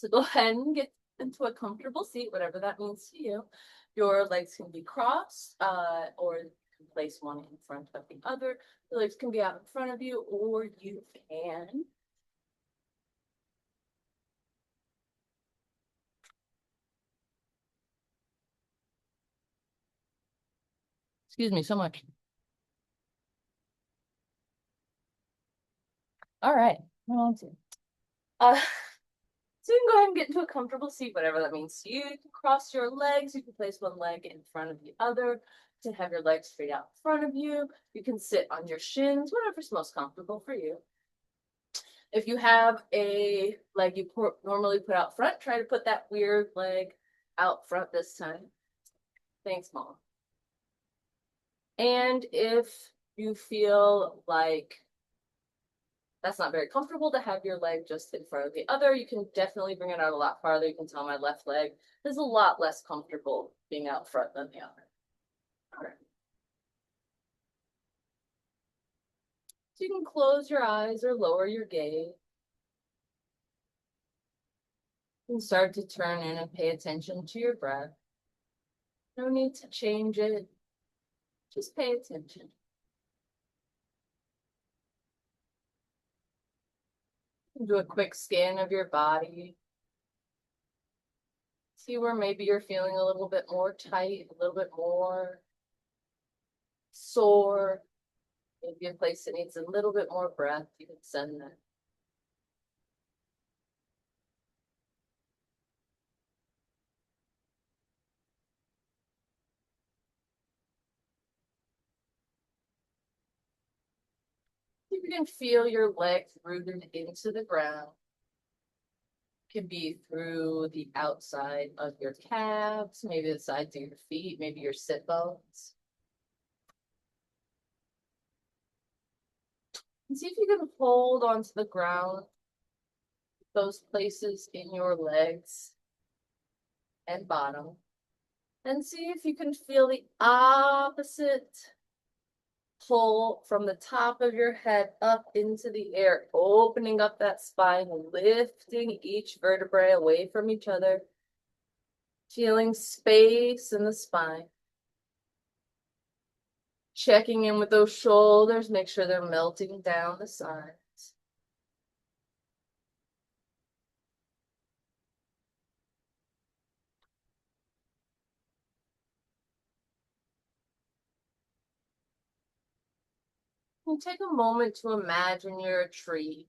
So go ahead and get into a comfortable seat, whatever that means to you. Your legs can be crossed, or you can place one in front of the other. The legs can be out in front of you, or you can excuse me so much. All right. Uh, so you can go ahead and get into a comfortable seat, whatever that means to you. You can cross your legs. You can place one leg in front of the other to have your legs straight out in front of you. You can sit on your shins, whatever's most comfortable for you. If you have a leg you normally put out front, try to put that weird leg out front this time. Thanks, Mom. And if you feel like that's not very comfortable to have your leg just in front of the other, you can definitely bring it out a lot farther. You can tell my left leg is a lot less comfortable being out front than the other. All right. So you can close your eyes or lower your gaze. And start to turn in and pay attention to your breath. No need to change it. Just pay attention. Do a quick scan of your body. See where maybe you're feeling a little bit more tight, a little bit more sore. Maybe a place that needs a little bit more breath. You can send that. You can feel your legs rooted into the ground. It can be through the outside of your calves, maybe the sides of your feet, maybe your sit bones. And see if you can hold onto the ground, those places in your legs and bottom. And see if you can feel the opposite pull from the top of your head up into the air, opening up that spine, lifting each vertebrae away from each other, feeling space in the spine. Checking in with those shoulders, make sure they're melting down the sides. And take a moment to imagine you're a tree,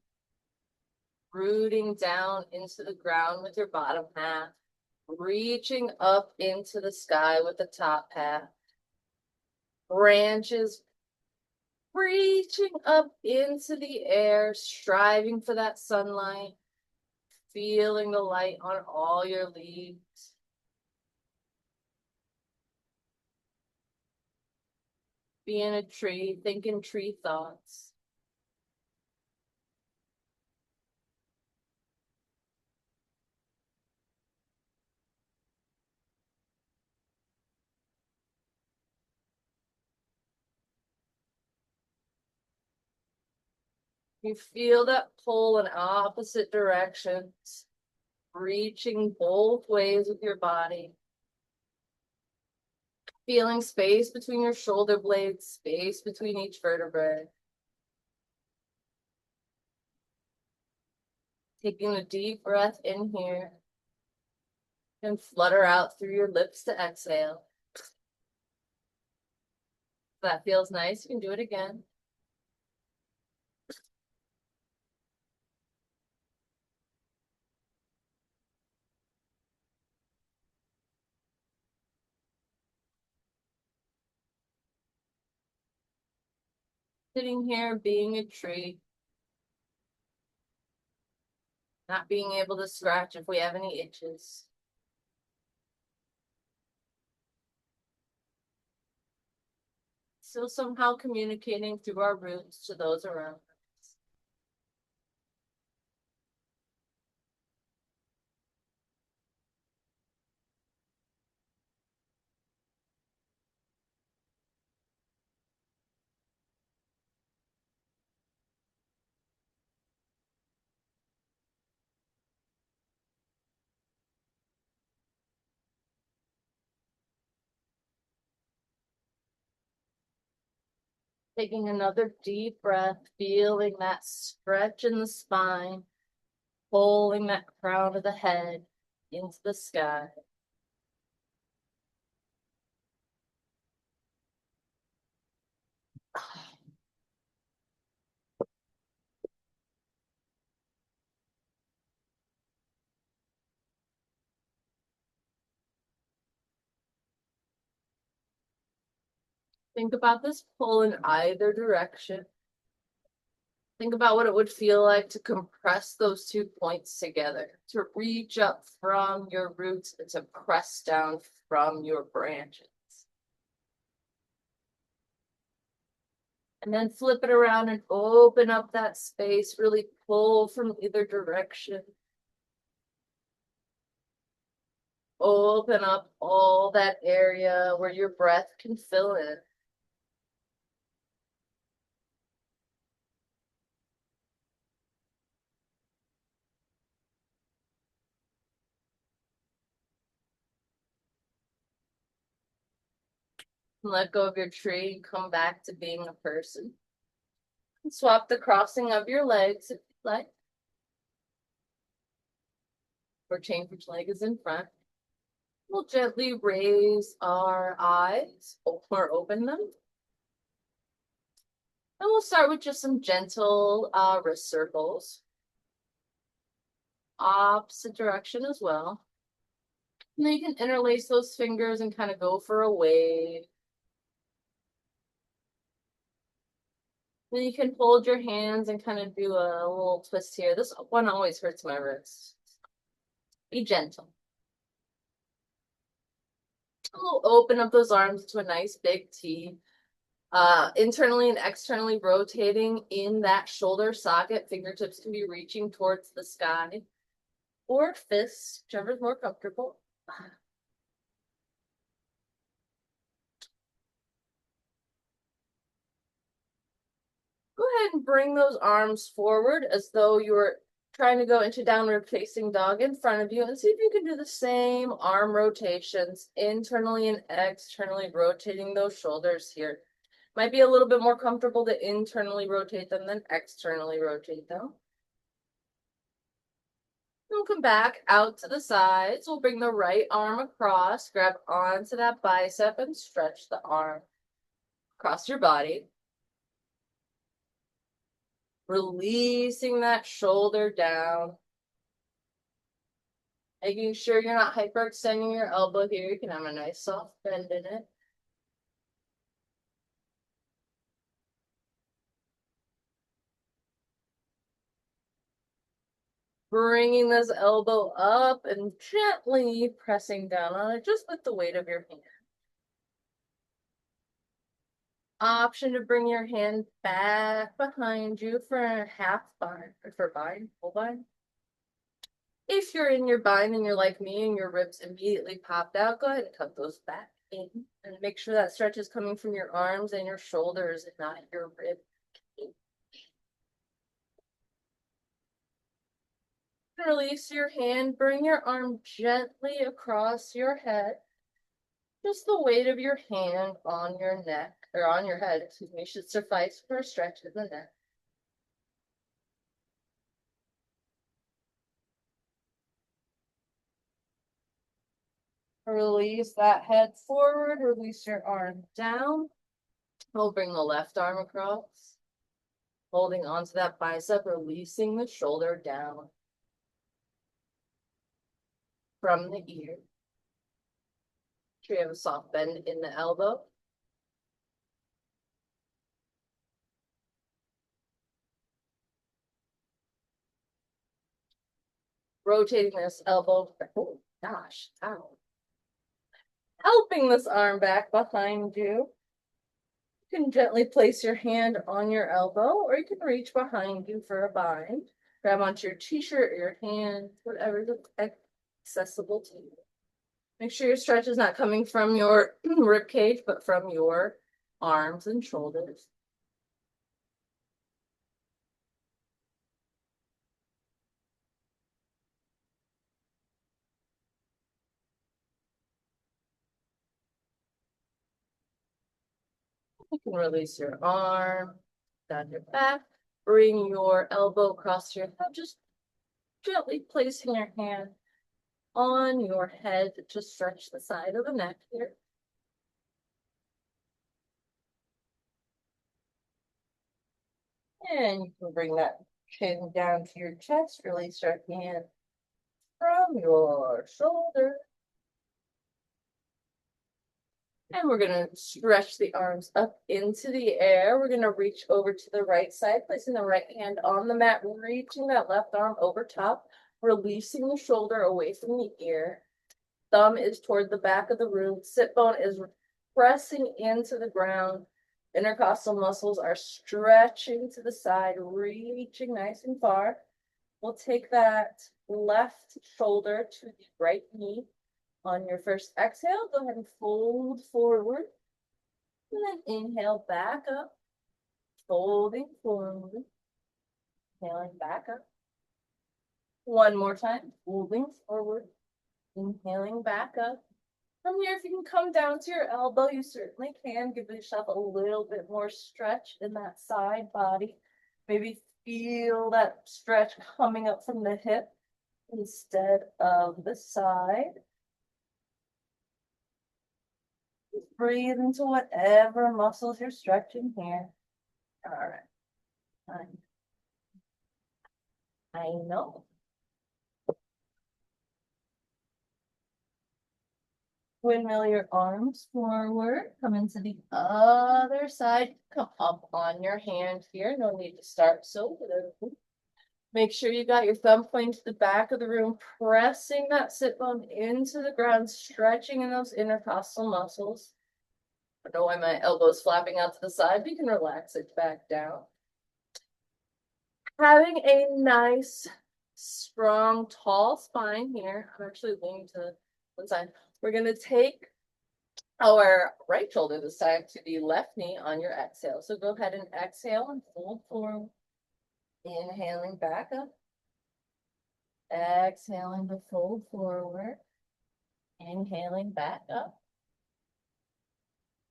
rooting down into the ground with your bottom half, reaching up into the sky with the top half. Branches reaching up into the air, striving for that sunlight, feeling the light on all your leaves. Being a tree, thinking tree thoughts. You feel that pull in opposite directions, reaching both ways with your body. Feeling space between your shoulder blades, space between each vertebrae. Taking a deep breath in here and flutter out through your lips to exhale. If that feels nice, you can do it again. Sitting here being a tree, not being able to scratch if we have any itches. Still somehow communicating through our roots to those around us. Taking another deep breath, feeling that stretch in the spine, pulling that crown of the head into the sky. Think about this pull in either direction. Think about what it would feel like to compress those 2 points together, to reach up from your roots and to press down from your branches. And then flip it around and open up that space, really pull from either direction. Open up all that area where your breath can fill in. Let go of your tree and come back to being a person. And swap the crossing of your legs if you like. Or change which leg is in front. We'll gently raise our eyes or open them. And we'll start with just some gentle wrist circles. Opposite direction as well. And then you can interlace those fingers and kind of go for a wave. Then you can hold your hands and kind of do a little twist here. This one always hurts my wrist. Be gentle. We'll open up those arms to a nice big T. Internally and externally rotating in that shoulder socket. Fingertips can be reaching towards the sky. Or fists, whichever is more comfortable. Go ahead and bring those arms forward as though you were trying to go into downward facing dog in front of you, and see if you can do the same arm rotations internally and externally rotating those shoulders here. Might be a little bit more comfortable to internally rotate them than externally rotate them. We'll come back out to the sides. We'll bring the right arm across, grab onto that bicep and stretch the arm across your body. Releasing that shoulder down. Making sure you're not hyperextending your elbow here. You can have a nice soft bend in it. Bringing this elbow up and gently pressing down on it just with the weight of your hand. Option to bring your hand back behind you for a half bind, or for bind, full bind. If you're in your bind and you're like me and your ribs immediately popped out, go ahead and tuck those back in and make sure that stretch is coming from your arms and your shoulders and not your rib. Release your hand, bring your arm gently across your head. Just the weight of your hand on your neck, or on your head, excuse me, should suffice for a stretch of the neck. Release that head forward, release your arm down. We'll bring the left arm across, holding onto that bicep, releasing the shoulder down from the ear. We have a soft bend in the elbow. Rotating this elbow, oh gosh, ow. Helping this arm back behind you. You can gently place your hand on your elbow, or you can reach behind you for a bind. Grab onto your t-shirt or your hand, whatever is accessible to you. Make sure your stretch is not coming from your rib cage, but from your arms and shoulders. can release your arm down your back. Bring your elbow across your head, just gently placing your hand on your head to stretch the side of the neck here. And you can bring that chin down to your chest, release your hand from your shoulder. And we're going to stretch the arms up into the air. We're going to reach over to the right side, placing the right hand on the mat, reaching that left arm over top, releasing the shoulder away from the ear. Thumb is toward the back of the room. Sit bone is pressing into the ground. Intercostal muscles are stretching to the side, reaching nice and far. We'll take that left shoulder to the right knee. On your first exhale, go ahead and fold forward. And then inhale back up, folding forward, inhaling back up. One more time, folding forward, inhaling back up. From here, if you can come down to your elbow, you certainly can. Give yourself a little bit more stretch in that side body. Maybe feel that stretch coming up from the hip instead of the side. Just breathe into whatever muscles you're stretching here. All right. I know. Windmill your arms forward, come into the other side, come up on your hand here. No need to start so. Make sure you got your thumb pointing to the back of the room, pressing that sit bone into the ground, stretching in those intercostal muscles. I don't know why my elbow's flapping out to the side, but you can relax it back down. Having a nice, strong, tall spine here. I'm actually leaning to one side. We're going to take our right shoulder this time to the left knee on your exhale. So go ahead and exhale and fold forward. Inhaling back up. Exhaling to fold forward. Inhaling back up.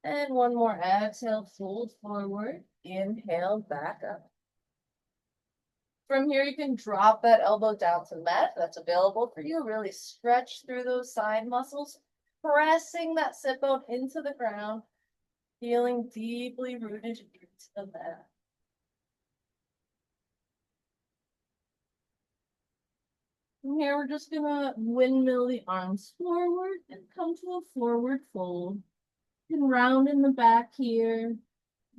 And one more exhale, fold forward. Inhale back up. From here, you can drop that elbow down to the mat. That's available for you. Really stretch through those side muscles, pressing that sit bone into the ground, feeling deeply rooted into the mat. From here, we're just gonna windmill the arms forward and come to a forward fold. You can round in the back here.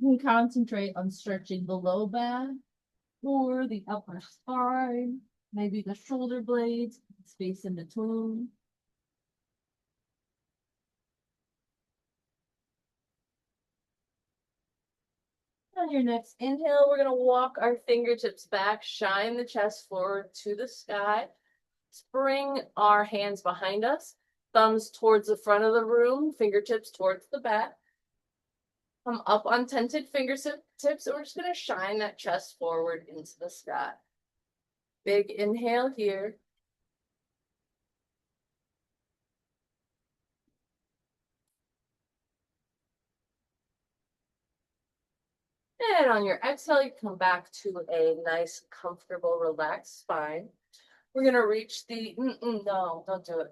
You can concentrate on stretching the low back or the upper spine, maybe the shoulder blades, space in between. On your next inhale, we're going to walk our fingertips back, shine the chest forward to the sky. Bring our hands behind us, thumbs towards the front of the room, fingertips towards the back. Come up on tented fingertips, and we're just going to shine that chest forward into the sky. Big inhale here. And on your exhale, you come back to a nice, comfortable, relaxed spine. We're going to reach the, no, don't do it.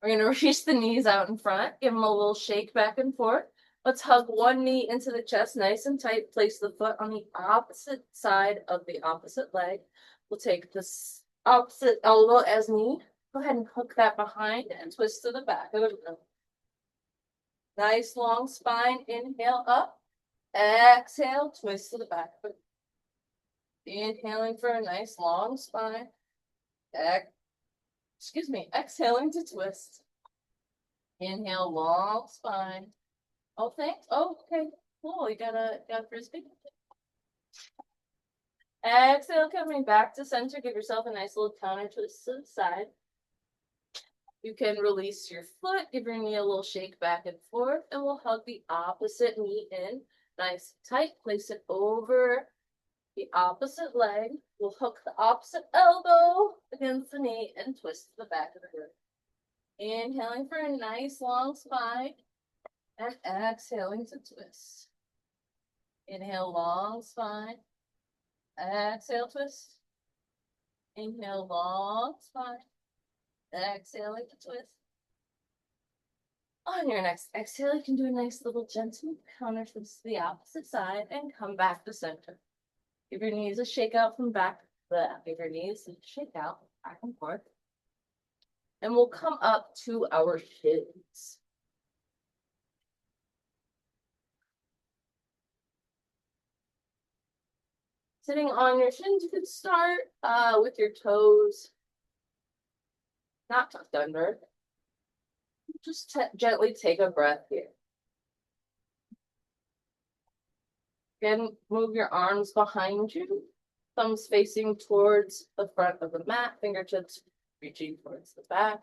We're going to reach the knees out in front, give them a little shake back and forth. Let's hug one knee into the chest nice and tight. Place the foot on the opposite side of the opposite leg. We'll take this opposite elbow as knee. Go ahead and hook that behind and twist to the back of the room. Nice long spine. Inhale up. Exhale, twist to the back of it. Inhaling for a nice long spine. Exhaling to twist. Inhale, long spine. Oh, thanks. Oh, okay. Cool. You got a frisbee. Exhale, coming back to center. Give yourself a nice little counter twist to the side. You can release your foot, give your knee a little shake back and forth, and we'll hug the opposite knee in. Nice tight. Place it over the opposite leg. We'll hook the opposite elbow against the knee and twist to the back of the room. Inhaling for a nice long spine and exhaling to twist. Inhale, long spine. Exhale, twist. Inhale, long spine. Exhale, like a twist. On your next exhale, you can do a nice little gentle counter twist to the opposite side and come back to center. Give your knees a shake out from back. Give your knees a shake out back and forth. And we'll come up to our shins. Sitting on your shins, you could start with your toes not tucked under. Just gently take a breath here. Again, move your arms behind you, thumbs facing towards the front of the mat, fingertips reaching towards the back.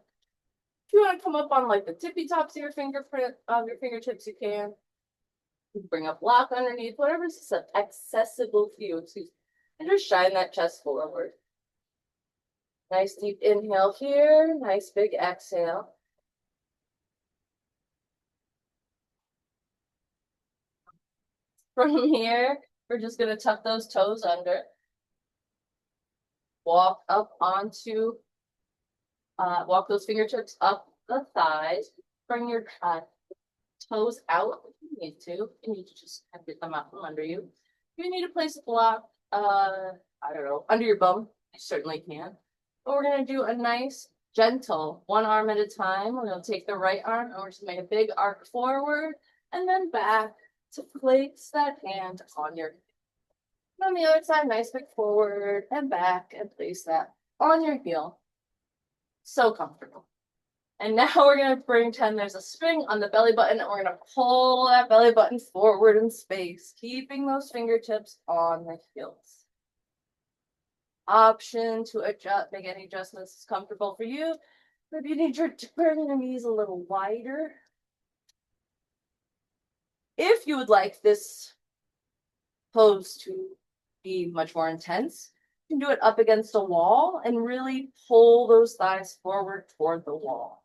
If you want to come up on like the tippy tops of your fingertips, you can. You bring a block underneath, whatever's accessible to you. Excuse me. And just shine that chest forward. Nice deep inhale here, nice big exhale. From here, we're just going to tuck those toes under. Walk up onto, walk those fingertips up the thighs. Bring your toes out if you need to. You need to just get them out from under you. If you need to place a block, I don't know, under your bum, you certainly can. But we're going to do a nice, gentle, one arm at a time. We're going to take the right arm and we're just going to make a big arc forward and then back to place that hand on your hip. On the other side, nice big forward and back and place that on your heel. So comfortable. And now we're going to pretend there's a spring on the belly button and we're going to pull that belly button forward in space, keeping those fingertips on the heels. Option to adjust, make any adjustments as comfortable for you. Maybe you need to turn your knees a little wider. If you would like this pose to be much more intense, you can do it up against a wall and really pull those thighs forward toward the wall.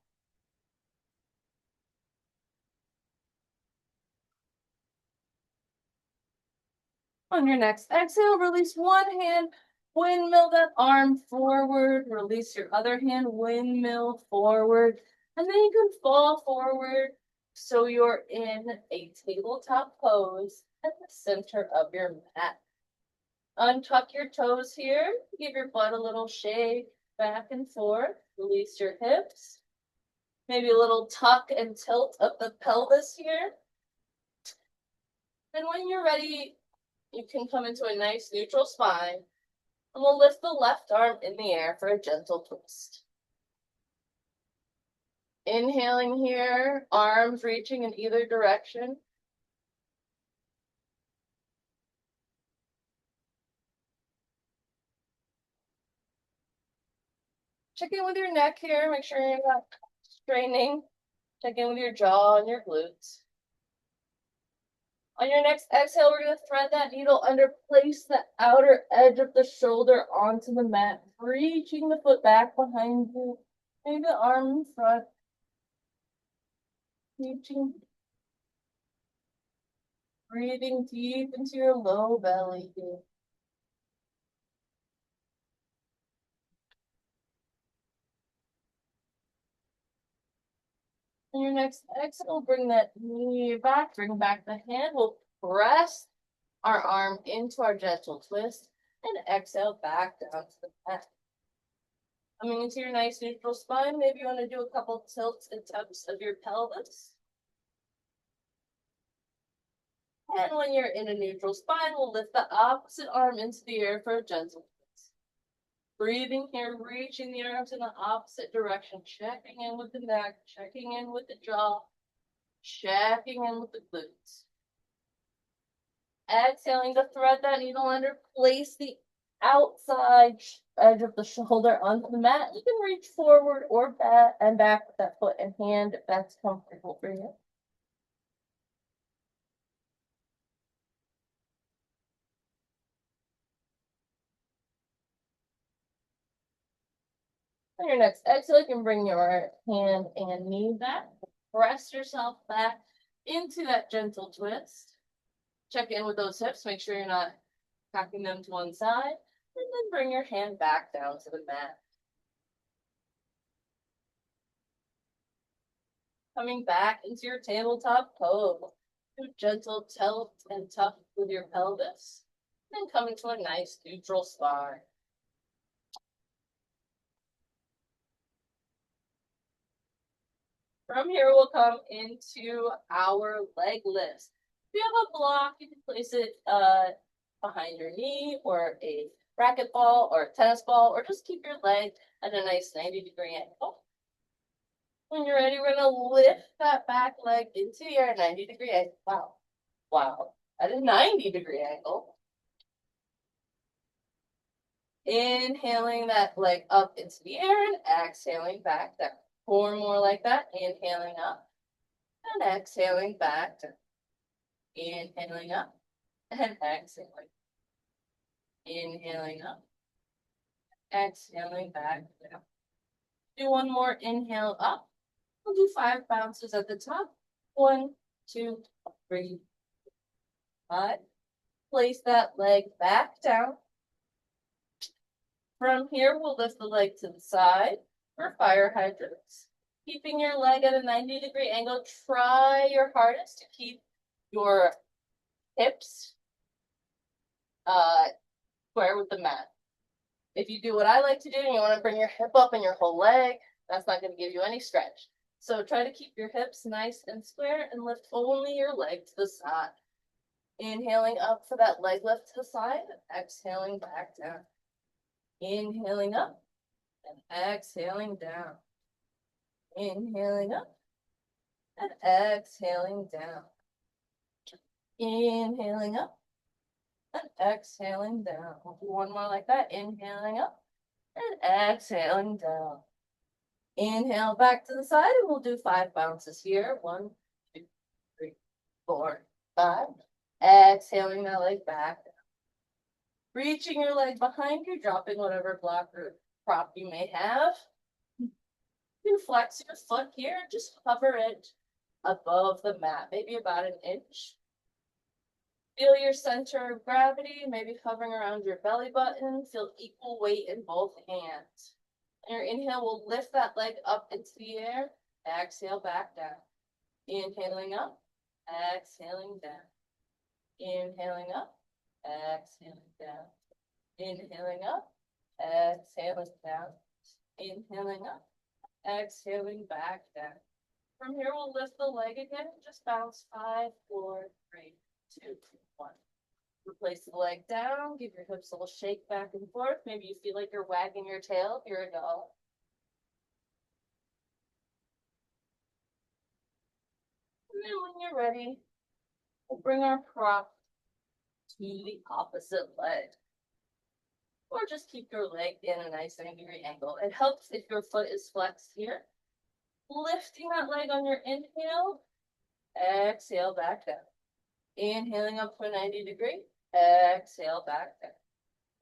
On your next exhale, release one hand, windmill that arm forward, release your other hand, windmill forward, and then you can fall forward so you're in a tabletop pose at the center of your mat. Untuck your toes here, give your butt a little shake back and forth, release your hips, maybe a little tuck and tilt of the pelvis here. And when you're ready, you can come into a nice neutral spine, and we'll lift the left arm in the air for a gentle twist. Inhaling here, arms reaching in either direction. Check in with your neck here, make sure you're not straining. Check in with your jaw and your glutes. On your next exhale, we're going to thread that needle under, place the outer edge of the shoulder onto the mat, reaching the foot back behind you, maybe the arm in front. Reaching, breathing deep into your low belly here. On your next exhale, bring that knee back, bring back the hand. We'll press our arm into our gentle twist and exhale back down to the mat. Coming into your nice neutral spine, maybe you want to do a couple tilts and tucks of your pelvis. And when you're in a neutral spine, we'll lift the opposite arm into the air for a gentle twist. Breathing here, reaching the arms in the opposite direction, checking in with the neck, checking in with the jaw, checking in with the glutes. Exhaling to thread that needle under, place the outside edge of the shoulder onto the mat. You can reach forward or back and back with that foot and hand if that's comfortable for you. On your next exhale, you can bring your hand and knee back. Press yourself back into that gentle twist. Check in with those hips, make sure you're not cocking them to one side, and then bring your hand back down to the mat. Coming back into your tabletop pose. Do gentle tilt and tuck with your pelvis, and then come into a nice neutral spine. From here, we'll come into our leg lifts. If you have a block, you can place it behind your knee, or a racquetball, or a tennis ball, or just keep your leg at a nice 90-degree angle. When you're ready, we're going to lift that back leg into your 90-degree angle. Wow. Wow. At a 90-degree angle. Inhaling that leg up into the air and exhaling back down. 4 more like that. Inhaling up and exhaling back down. Inhaling up and exhaling. Inhaling up. Exhaling back down. Do 1 more inhale up. We'll do 5 bounces at the top. 1, 2, 3, 5. Place that leg back down. From here, we'll lift the leg to the side for fire hydrants. Keeping your leg at a 90-degree angle, try your hardest to keep your hips square with the mat. If you do what I like to do and you want to bring your hip up and your whole leg, that's not going to give you any stretch. So try to keep your hips nice and square and lift only your leg to the side. Inhaling up for that leg lift to the side, exhaling back down. Inhaling up and exhaling down. Inhaling up and exhaling down. Inhaling up and exhaling down. We'll do 1 more like that. Inhaling up and exhaling down. Inhale back to the side, and we'll do 5 bounces here. 1, 2, 3, 4, 5. Exhaling that leg back down. Reaching your leg behind you, dropping whatever block or prop you may have. You flex your foot here, just hover it above the mat, maybe about 1 inch. Feel your center of gravity, maybe hovering around your belly button. Feel equal weight in both hands. And your inhale will lift that leg up into the air. Exhale back down. Inhaling up, exhaling down. Inhaling up, exhaling down. Inhaling up, exhaling down. Inhaling up, exhaling back down. From here, we'll lift the leg again and just bounce 5, 4, 3, 2, 1. Replace the leg down, give your hips a little shake back and forth. Maybe you feel like you're wagging your tail. Here we go. And then when you're ready, we'll bring our prop to the opposite leg. Or just keep your leg in a nice 90-degree angle. It helps if your foot is flexed here. Lifting that leg on your inhale. Exhale back down. Inhaling up for 90-degree. Exhale back down.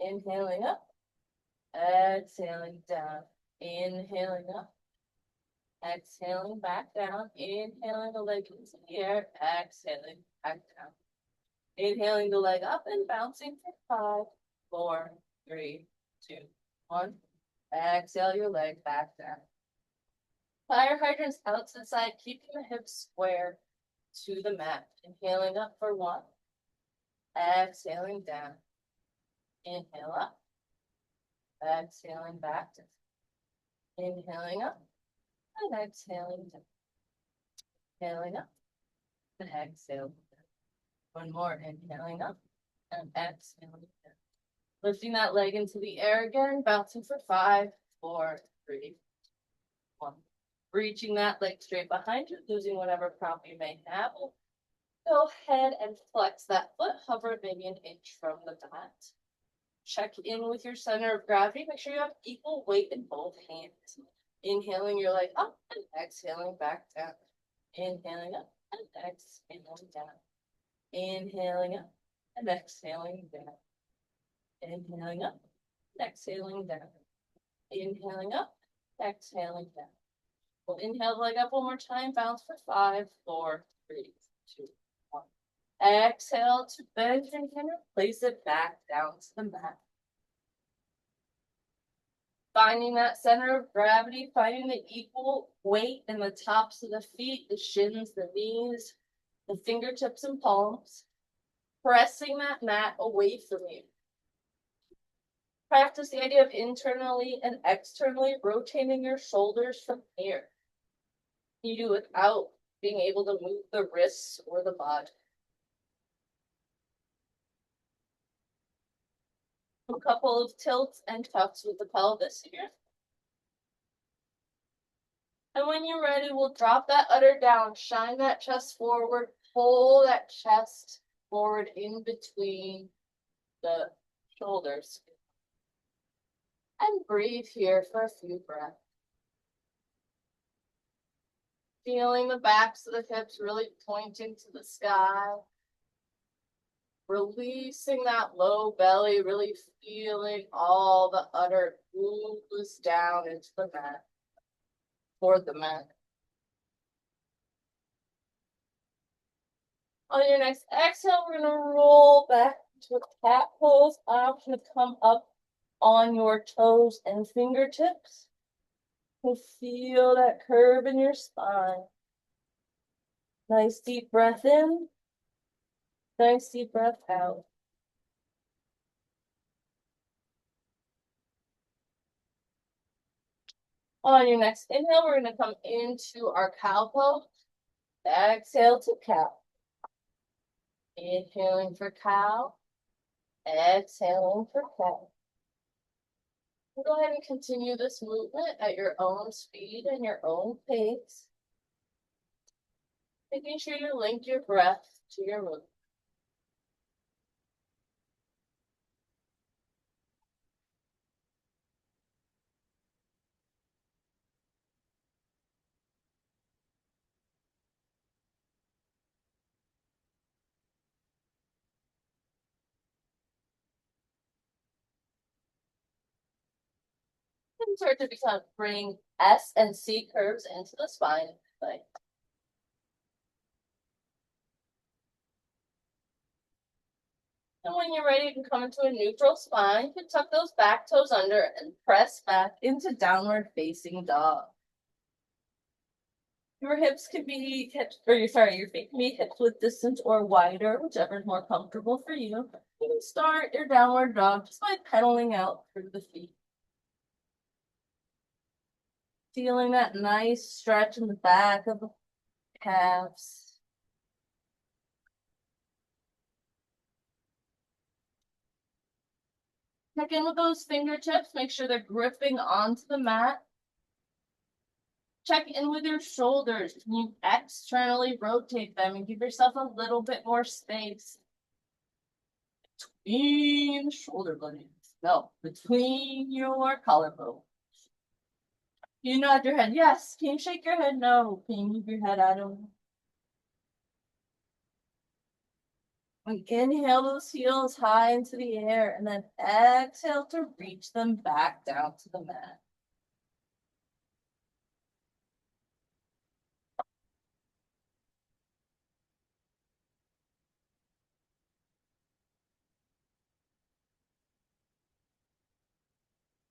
Inhaling up. Exhaling down. Inhaling up. Exhaling back down. Inhaling the leg into the air. Exhaling back down. Inhaling the leg up and bouncing for 5, 4, 3, 2, 1. Exhale your leg back down. Fire hydrants out to the side, keeping the hips square to the mat. Inhaling up for 1. Exhaling down. Inhale up. Exhaling back down. Inhaling up and exhaling down. Inhaling up and exhaling down. 1 more. Inhaling up and exhaling down. Lifting that leg into the air again, bouncing for 5, 4, 3, 1. Reaching that leg straight behind you, losing whatever prop you may have. Go ahead and flex that foot, hover maybe 1 inch from the mat. Check in with your center of gravity. Make sure you have equal weight in both hands. Inhaling your leg up and exhaling back down. Inhaling up and exhaling down. Inhaling up and exhaling down. Inhaling up, exhaling down. Inhaling up, exhaling down. We'll inhale the leg up 1 more time, bounce for 5, 4, 3, 2, 1. Exhale to bend your hand and place it back down to the mat. Finding that center of gravity, finding the equal weight in the tops of the feet, the shins, the knees, the fingertips and palms. Pressing that mat away from you. Practice the idea of internally and externally rotating your shoulders from here. You do it without being able to move the wrists or the body. A couple of tilts and tucks with the pelvis here. And when you're ready, we'll drop that udder down, shine that chest forward, pull that chest forward in between the shoulders. And breathe here for a few breaths. Feeling the backs of the hips really pointing to the sky. Releasing that low belly, really feeling all the udder ooze down into the mat, toward the mat. On your next exhale, we're gonna roll back to a cat pose. Option to come up on your toes and fingertips. You feel that curve in your spine. Nice deep breath in. Nice deep breath out. On your next inhale, we're going to come into our cow pose. Exhale to cow. Inhaling for cow. Exhaling for cow. Go ahead and continue this movement at your own speed and your own pace. Making sure you link your breath to your movement. And start to bring S and C curves into the spine. And when you're ready, you can come into a neutral spine. You can tuck those back toes under and press back into downward facing dog. Your hips can be hips, your feet can be hips width distance or wider, whichever is more comfortable for you. You can start your downward dog just by pedaling out through the feet. Feeling that nice stretch in the back of the calves. Check in with those fingertips. Make sure they're gripping onto the mat. Check in with your shoulders. Can you externally rotate them and give yourself a little bit more space between shoulder blades? No, between your collarbones. You nod your head. Yes. Can you shake your head? No. Can you move your head? I don't know. Inhale those heels high into the air and then exhale to reach them back down to the mat.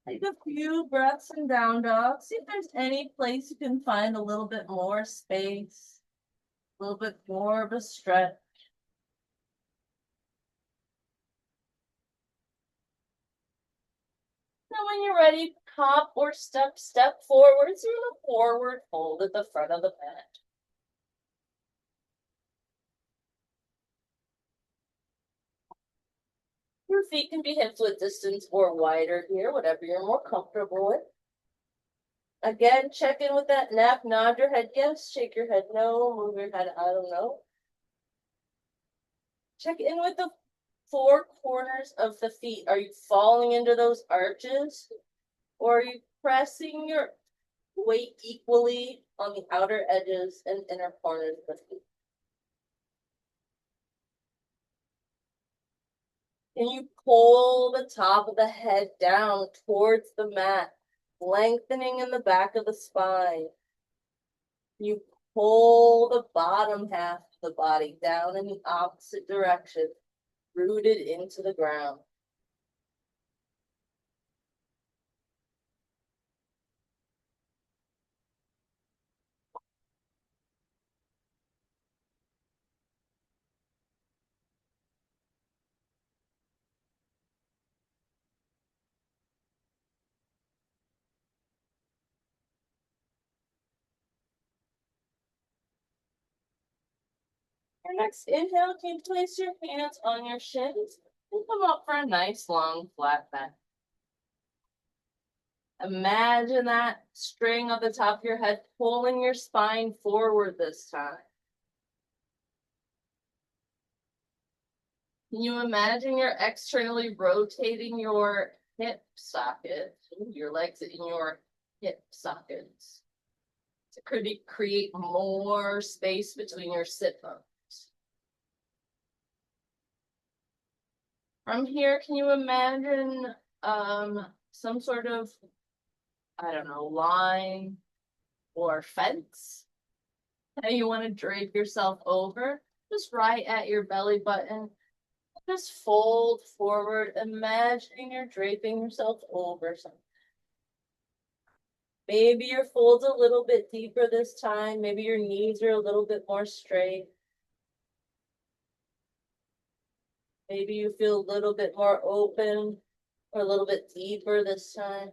Take a few breaths in down dog. See if there's any place you can find a little bit more space, a little bit more of a stretch. Now when you're ready, hop or step forward through the forward fold at the front of the mat. Your feet can be hips width distance or wider here, whatever you're more comfortable with. Again, check in with that nap. Nod your head yes, shake your head no, move your head I don't know. Check in with the four corners of the feet. Are you falling into those arches? Or are you pressing your weight equally on the outer edges and inner corners of the feet? Can you pull the top of the head down towards the mat, lengthening in the back of the spine? You pull the bottom half of the body down in the opposite direction, rooted into the ground. Your next inhale, can you place your hands on your shins and come up for a nice long flat back. Imagine that string on the top of your head pulling your spine forward this time. Can you imagine you're externally rotating your hip socket, your legs in your hip sockets, to create more space between your sit bones? From here, can you imagine some sort of, I don't know, line or fence that you want to drape yourself over, just right at your belly button? Just fold forward, imagining you're draping yourself over something. Maybe your fold's a little bit deeper this time. Maybe your knees are a little bit more straight. Maybe you feel a little bit more open or a little bit deeper this time.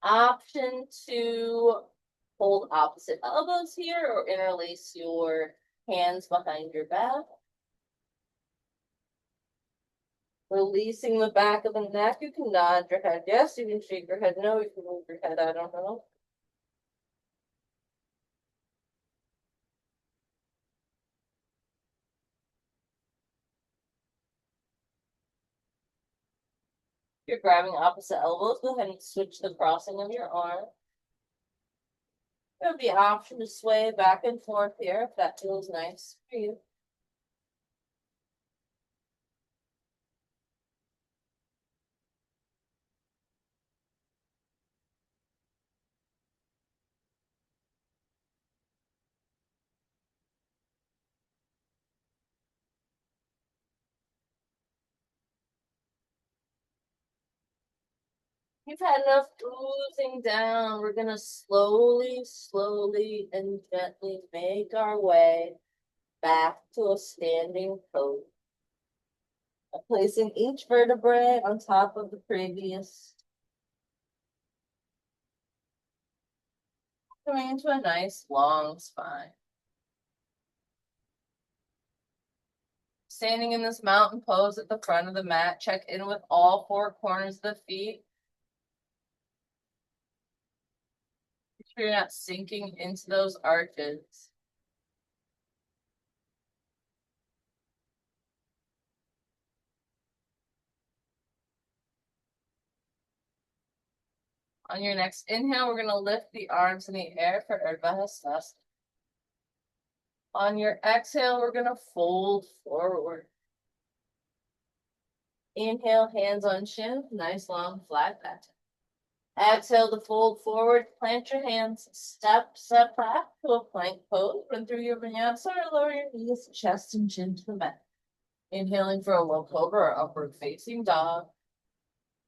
Option to hold opposite elbows here or interlace your hands behind your back. Releasing the back of the neck. You can nod your head yes, you can shake your head no, you can move your head, I don't know. You're grabbing opposite elbows, go ahead and switch the crossing of your arm. There would be an option to sway back and forth here if that feels nice for you. You've had enough oozing down. We're gonna slowly, slowly, and gently make our way back to a standing pose. Placing each vertebrae on top of the previous. Coming into a nice long spine. Standing in this mountain pose at the front of the mat, check in with all four corners of the feet. Make sure you're not sinking into those arches. On your next inhale, we're going to lift the arms in the air for Urdhva Hastasana. On your exhale, we're going to fold forward. Inhale, hands on chin, nice long flat back. Exhale to fold forward, plant your hands, step back to a plank pose. Run through your vinyasa or lower your knees, chest and chin to the mat. Inhaling for a low cobra or upward facing dog.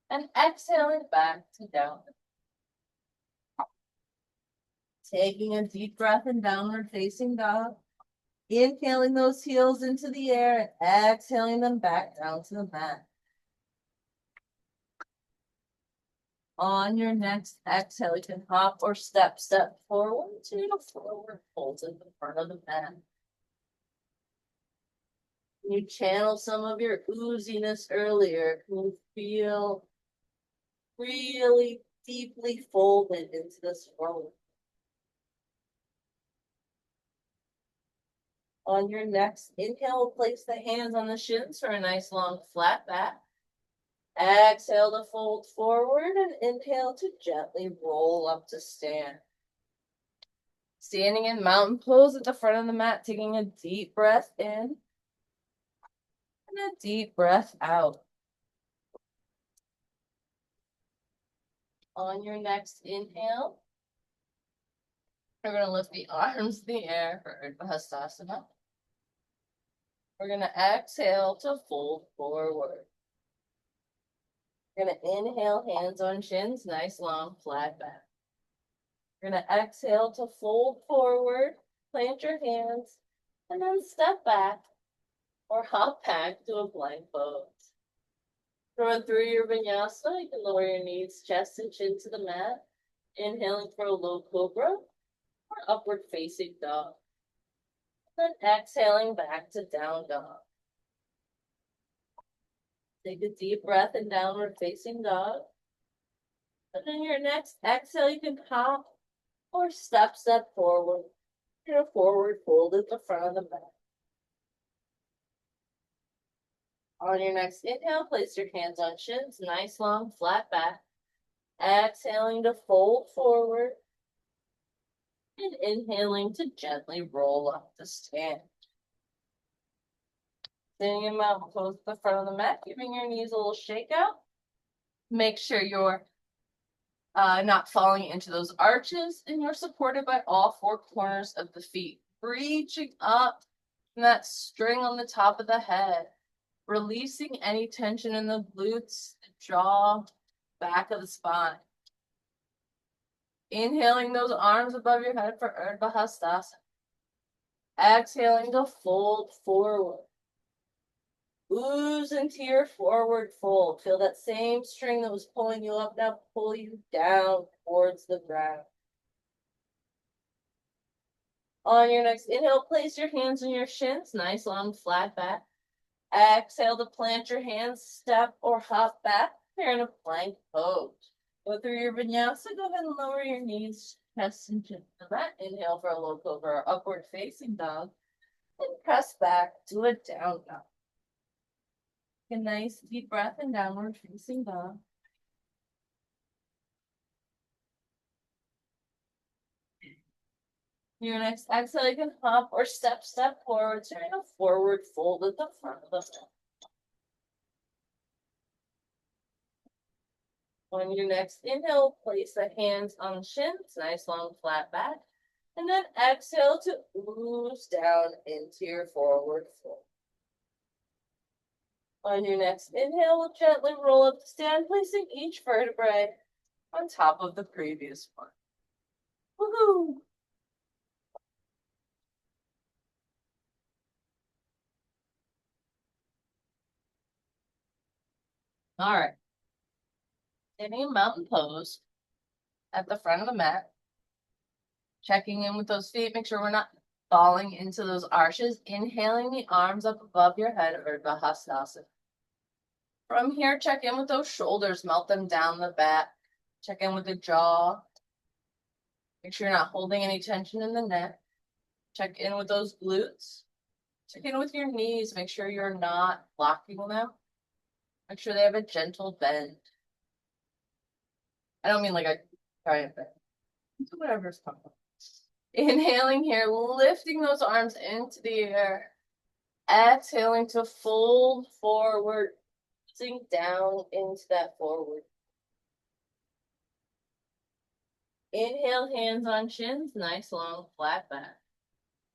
And exhaling back to down. Taking a deep breath in downward facing dog. Inhaling those heels into the air and exhaling them back down to the mat. On your next exhale, you can hop or step forward to a forward fold in the front of the mat. You channel some of your ooziness earlier. You feel really deeply folded into this roll. On your next inhale, place the hands on the shins for a nice long flat back. Exhale to fold forward and inhale to gently roll up to stand. Standing in mountain pose at the front of the mat, taking a deep breath in and a deep breath out. On your next inhale, We're going to lift the arms in the air for Urdhva Hastasana. We're going to exhale to fold forward. We're going to inhale, hands on shins, nice long flat back. We're going to exhale to fold forward, plant your hands, and then step back or hop back to a plank pose. Going through your vinyasa, you can lower your knees, chest, and chin to the mat. Inhaling for a low cobra or upward facing dog. Then exhaling back to down dog. Take a deep breath in downward facing dog. And then your next exhale, you can hop or step forward. Your forward fold at the front of the mat. On your next inhale, place your hands on shins, nice long flat back. Exhaling to fold forward. And inhaling to gently roll up to stand. Sitting in mountain pose at the front of the mat, giving your knees a little shake out. Make sure you're not falling into those arches, and you're supported by all four corners of the feet. Reaching up from that string on the top of the head. Releasing any tension in the glutes, the jaw, back of the spine. Inhaling those arms above your head for Urdhva Hastasana. Exhaling to fold forward. Ooze into your forward fold. Feel that same string that was pulling you up now pull you down towards the ground. On your next inhale, place your hands on your shins, nice long flat back. Exhale to plant your hands, step or hop back. You're in a plank pose. Go through your vinyasa, go ahead and lower your knees, chest and chin to that. Inhale for a low cobra or upward facing dog. And press back to a down dog. A nice deep breath in downward facing dog. Your next exhale, you can hop or step forward. So you're in a forward fold at the front of the mat. On your next inhale, place the hands on shins, nice long flat back. And then exhale to ooze down into your forward fold. On your next inhale, we'll gently roll up to stand, placing each vertebrae on top of the previous one. Woohoo! All right. Sitting in mountain pose at the front of the mat. Checking in with those feet. Make sure we're not falling into those arches. Inhaling the arms up above your head, Urdhva Hastasana. From here, check in with those shoulders. Melt them down the back. Check in with the jaw. Make sure you're not holding any tension in the neck. Check in with those glutes. Check in with your knees. Make sure you're not blocking them. Make sure they have a gentle bend. I don't mean like a giant bend. Do whatever's comfortable. Inhaling here, lifting those arms into the air. Exhaling to fold forward, sink down into that forward. Inhale, hands on shins, nice long flat back.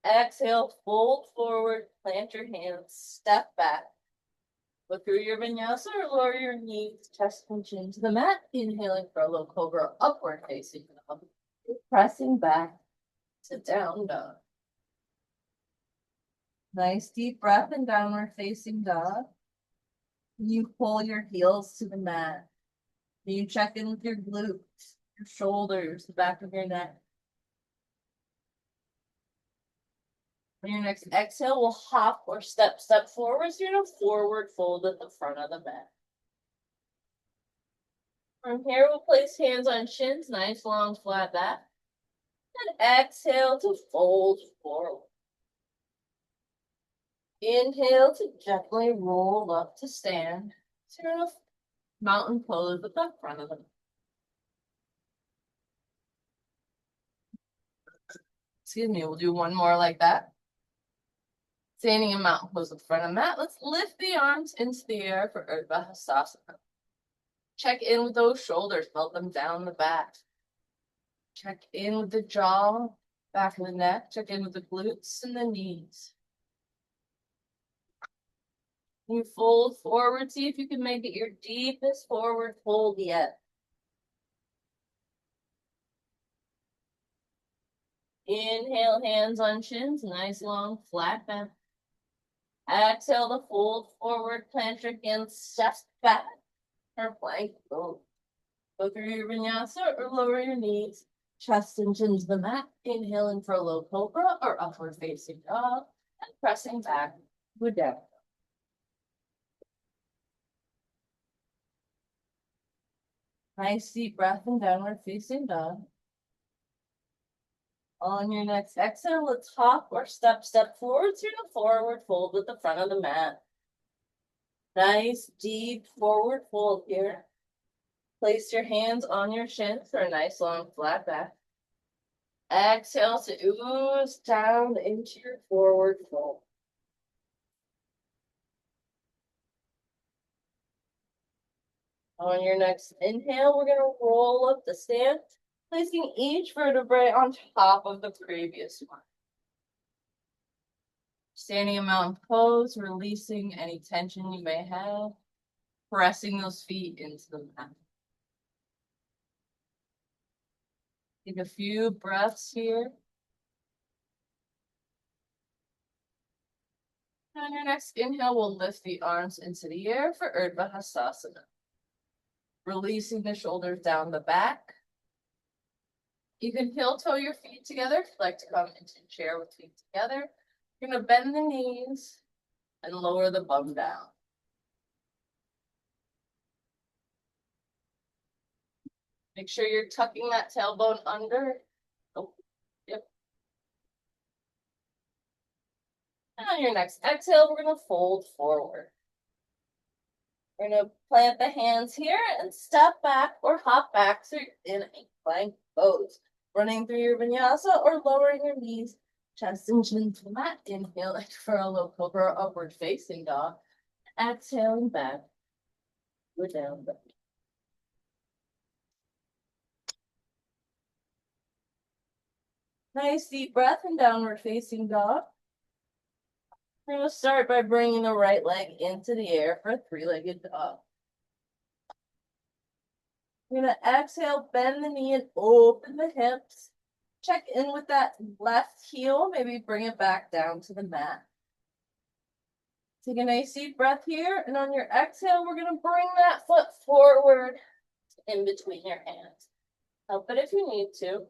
Exhale, fold forward, plant your hands, step back. Go through your vinyasa or lower your knees, chest and chin to the mat. Inhaling for a low cobra, upward facing dog. Pressing back to down dog. Nice deep breath in downward facing dog. You pull your heels to the mat. You check in with your glutes, your shoulders, the back of your neck. On your next exhale, we'll hop or step forward. So you're in a forward fold at the front of the mat. From here, we'll place hands on shins, nice long flat back. And exhale to fold forward. Inhale to gently roll up to stand. So you're in a mountain pose at the front of the mat. Excuse me, we'll do one more like that. Standing in mountain pose at the front of the mat. Let's lift the arms into the air for Urdhva Hastasana. Check in with those shoulders, melt them down the back. Check in with the jaw, Back of the neck, check in with the glutes and the knees. You fold forward, see if you can make it your deepest forward fold yet. Inhale, hands on shins, nice long flat back. Exhale to fold forward, plant your hands, step back, or plank both. Go through your vinyasa or lower your knees, chest and chin to the mat. Inhaling for a low cobra or upward facing dog, and pressing back, go down. Nice deep breath in downward facing dog. On your next exhale, let's hop or step forward through the forward fold with the front of the mat. Nice deep forward fold here. Place your hands on your shins for a nice long flat back. Exhale to ooze down into your forward fold. On your next inhale, we're going to roll up the stance, placing each vertebrae on top of the previous one. Standing in mountain pose, releasing any tension you may have, pressing those feet into the mat. Take a few breaths here. On your next inhale, we'll lift the arms into the air for Urdhva Hastasana. Releasing the shoulders down the back. You can heel toe your feet together if you'd like to come into chair with feet together. You're going to bend the knees and lower the bum down. Make sure you're tucking that tailbone under. Oh, yep. And on your next exhale, we're going to fold forward. We're going to plant the hands here and step back or hop back through in a plank pose. Running through your vinyasa or lowering your knees, chest and chin to the mat. Inhale for a low cobra or upward facing dog. Exhaling back. Go down. Nice deep breath in downward facing dog. We're going to start by bringing the right leg into the air for a three-legged dog. We're going to exhale, bend the knee and open the hips. Check in with that left heel, maybe bring it back down to the mat. Take a nice deep breath here, and on your exhale, we're going to bring that foot forward in between your hands. Help it if you need to.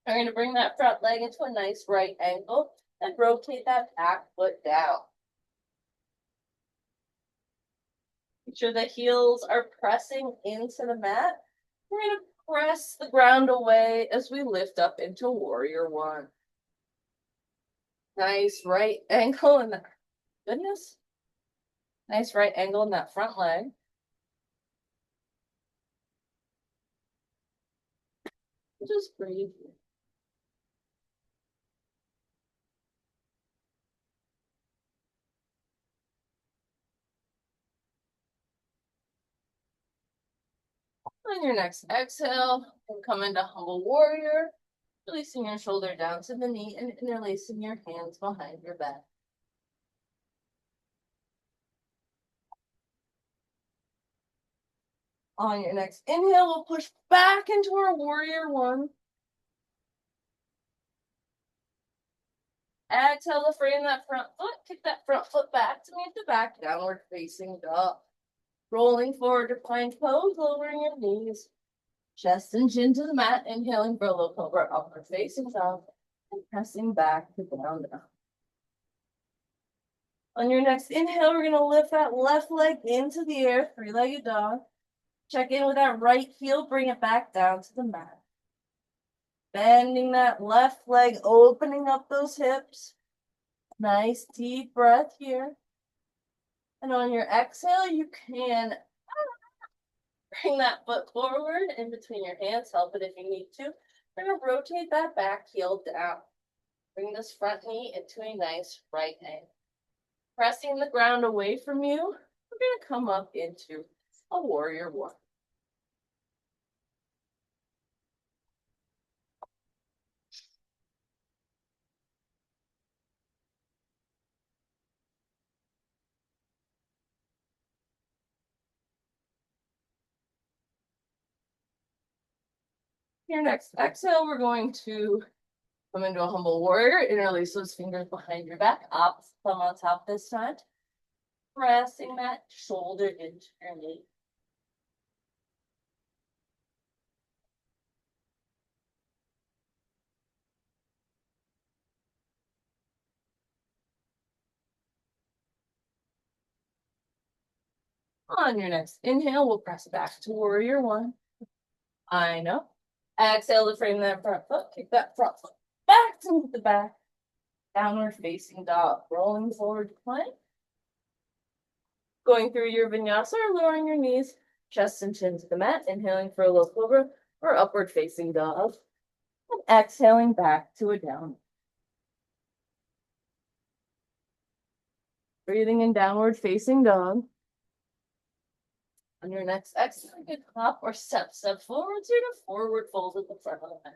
We're going to bring that front leg into a nice right angle and rotate that back foot down. Make sure the heels are pressing into the mat. We're going to press the ground away as we lift up into warrior one. Nice right angle in that. Goodness. Nice right angle in that front leg. Just breathe. On your next exhale, we'll come into humble warrior, releasing your shoulder down to the knee and interlacing your hands behind your back. On your next inhale, we'll push back into our warrior one. Exhale to frame that front foot, kick that front foot back to meet the back, downward facing dog. Rolling forward to plank pose, lowering your knees. Chest and chin to the mat, inhaling for a low cobra, upward facing dog, and pressing back to down dog. On your next inhale, we're going to lift that left leg into the air, three-legged dog. Check in with that right heel, bring it back down to the mat. Bending that left leg, opening up those hips. Nice deep breath here. And on your exhale, you can bring that foot forward in between your hands. Help it if you need to. We're going to rotate that back heel down. Bring this front knee into a nice right angle. Pressing the ground away from you, we're going to come up into a warrior one. Your next exhale, we're going to come into a humble warrior. Interlace those fingers behind your back. Opposite thumb on top this time. Pressing that shoulder into your knee. On your next inhale, we'll press back to warrior one. I know. Exhale to frame that front foot. Kick that front foot back to the back. Downward facing dog. Rolling forward plank. Going through your vinyasa or lowering your knees, chest and chin to the mat. Inhaling for a low cobra or upward facing dog. And exhaling back to a down. Breathing in downward facing dog. On your next exhale, you can hop or step forward to your forward fold at the front of the mat.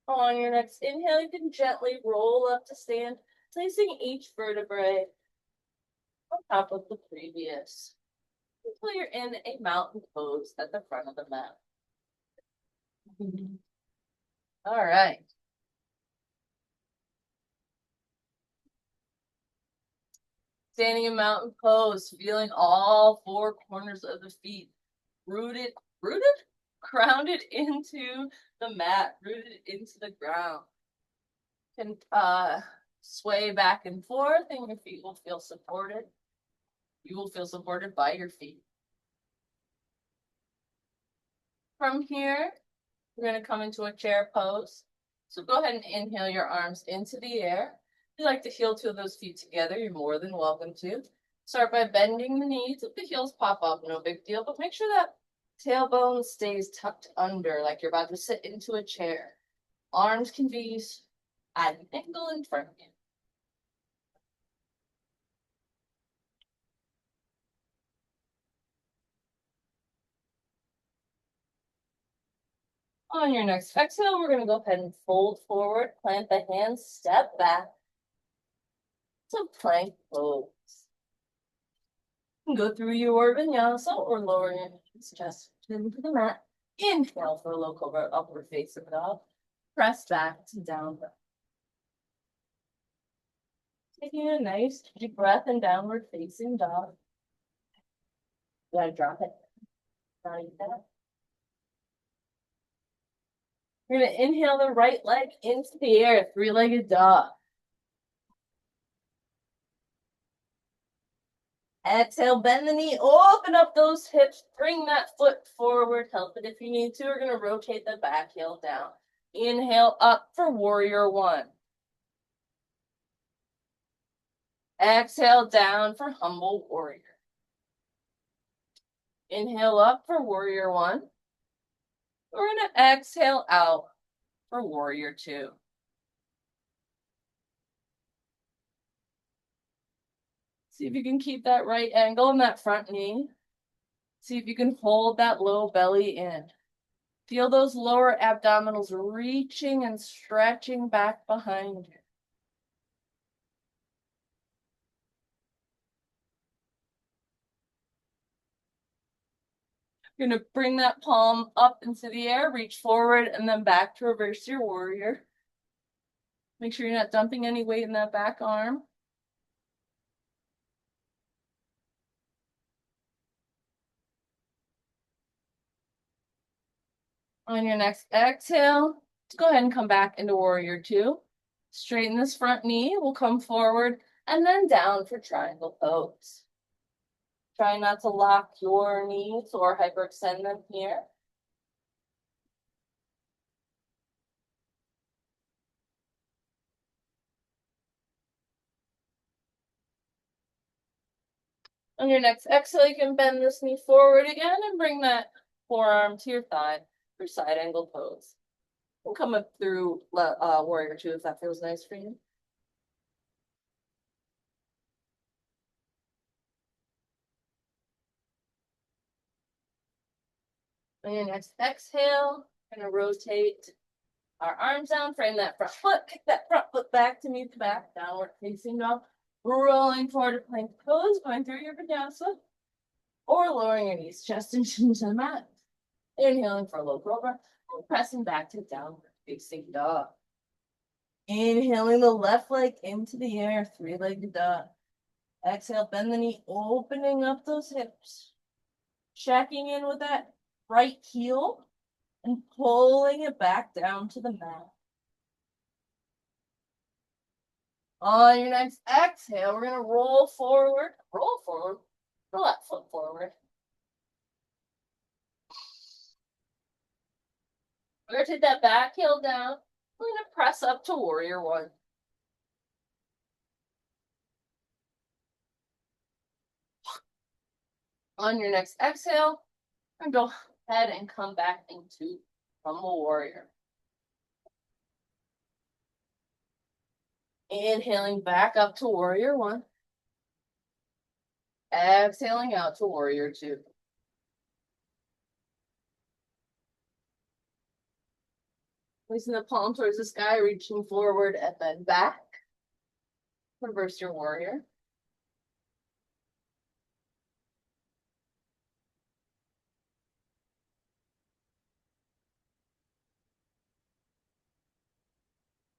On your next inhale, you can gently roll up to stand, placing each vertebrae on top of the previous until you're in a mountain pose at the front of the mat. All right. Standing in mountain pose, feeling all four corners of the feet rooted, grounded into the mat, rooted into the ground. You can sway back and forth, and your feet will feel supported. You will feel supported by your feet. From here, we're going to come into a chair pose. So go ahead and inhale your arms into the air. If you like to heel two of those feet together, you're more than welcome to. Start by bending the knees. If the heels pop up, no big deal, but make sure that tailbone stays tucked under like you're about to sit into a chair. Arms can be at an angle in front of you. On your next exhale, we're going to go ahead and fold forward, plant the hands, step back to plank pose. You can go through your vinyasa or lower your knees just into the mat. Inhale for a low cobra, upward facing dog. Press back to down dog. Taking a nice deep breath in downward facing dog. You gotta drop it. Not eat that. You're gonna inhale the right leg into the air, three-legged dog. Exhale, bend the knee, open up those hips, bring that foot forward, help it if you need to. We're gonna rotate the back heel down. Inhale up for warrior one. Exhale down for humble warrior. Inhale up for warrior one. We're gonna exhale out for warrior two. See if you can keep that right angle in that front knee. See if you can hold that low belly in. Feel those lower abdominals reaching and stretching back behind you. You're gonna bring that palm up into the air, reach forward, and then back to reverse your warrior. Make sure you're not dumping any weight in that back arm. On your next exhale, go ahead and come back into warrior two. Straighten this front knee, we'll come forward and then down for triangle pose. Try not to lock your knees or hyperextend them here. On your next exhale, you can bend this knee forward again and bring that forearm to your thigh for side angle pose. We'll come up through warrior two if that feels nice for you. On your next exhale, we're gonna rotate our arms down, frame that front foot, kick that front foot back to meet the back, downward facing dog. Rolling forward to plank pose, going through your vinyasa, or lowering your knees, chest and chin to the mat. Inhaling for a low cobra, and pressing back to downward facing dog. Inhaling the left leg into the air, three-legged dog. Exhale, bend the knee, opening up those hips. Checking in with that right heel and pulling it back down to the mat. On your next exhale, we're gonna roll forward, the left foot forward. We're gonna take that back heel down. We're gonna press up to warrior one. On your next exhale, we're gonna go ahead and come back into humble warrior. Inhaling back up to warrior one. Exhaling out to warrior two. Placing the palm towards the sky, reaching forward and then back. Reverse your warrior.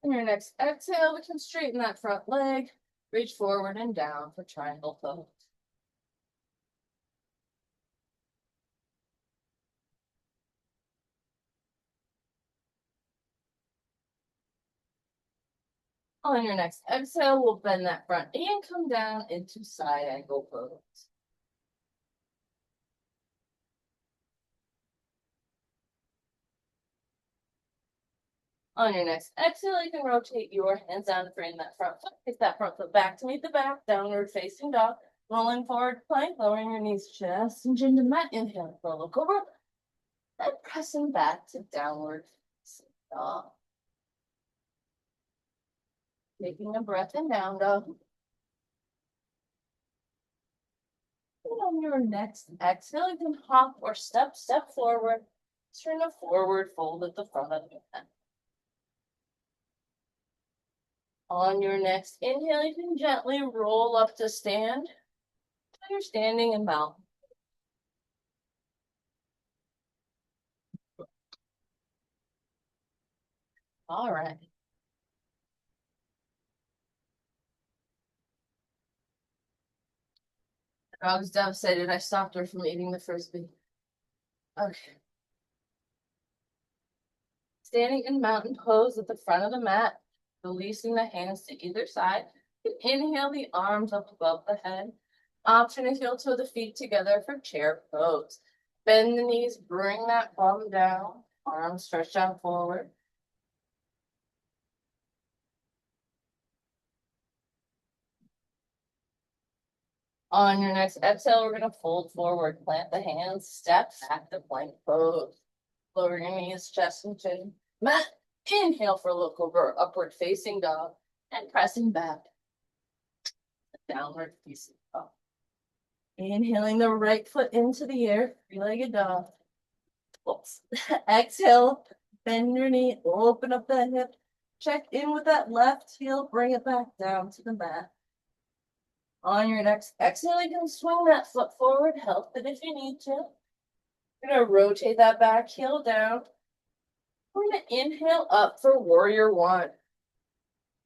On your next exhale, we can straighten that front leg, reach forward and down for triangle pose. On your next exhale, we'll bend that front knee and come down into side angle pose. On your next exhale, you can rotate your hands down to frame that front foot. Take that front foot back to meet the back, downward facing dog. Rolling forward plank, lowering your knees, chest and chin to the mat. Inhale, look over. And pressing back to downward facing dog. Taking a breath in down dog. And on your next exhale, you can hop or step forward. Turn a forward fold at the front of your head. On your next inhale, you can gently roll up to stand. You're standing in mountain. All right. The dog's devastated. I stopped her from eating the frisbee. Okay. Standing in mountain pose at the front of the mat, releasing the hands to either side. Inhale the arms up above the head. Option is heel toe the feet together for chair pose. Bend the knees, bring that bum down. Arms stretched out forward. On your next exhale, we're going to fold forward, plant the hands, step back to plank pose. Lower your knees, chest and chin. Mat. Inhale for look over, upward facing dog, and pressing back. Downward facing dog. Inhaling the right foot into the air, three-legged dog. Oops. Exhale, bend your knee, open up that hip. Check in with that left heel, bring it back down to the mat. On your next exhale, you can swing that foot forward, help it if you need to. You're gonna rotate that back heel down. We're gonna inhale up for warrior one.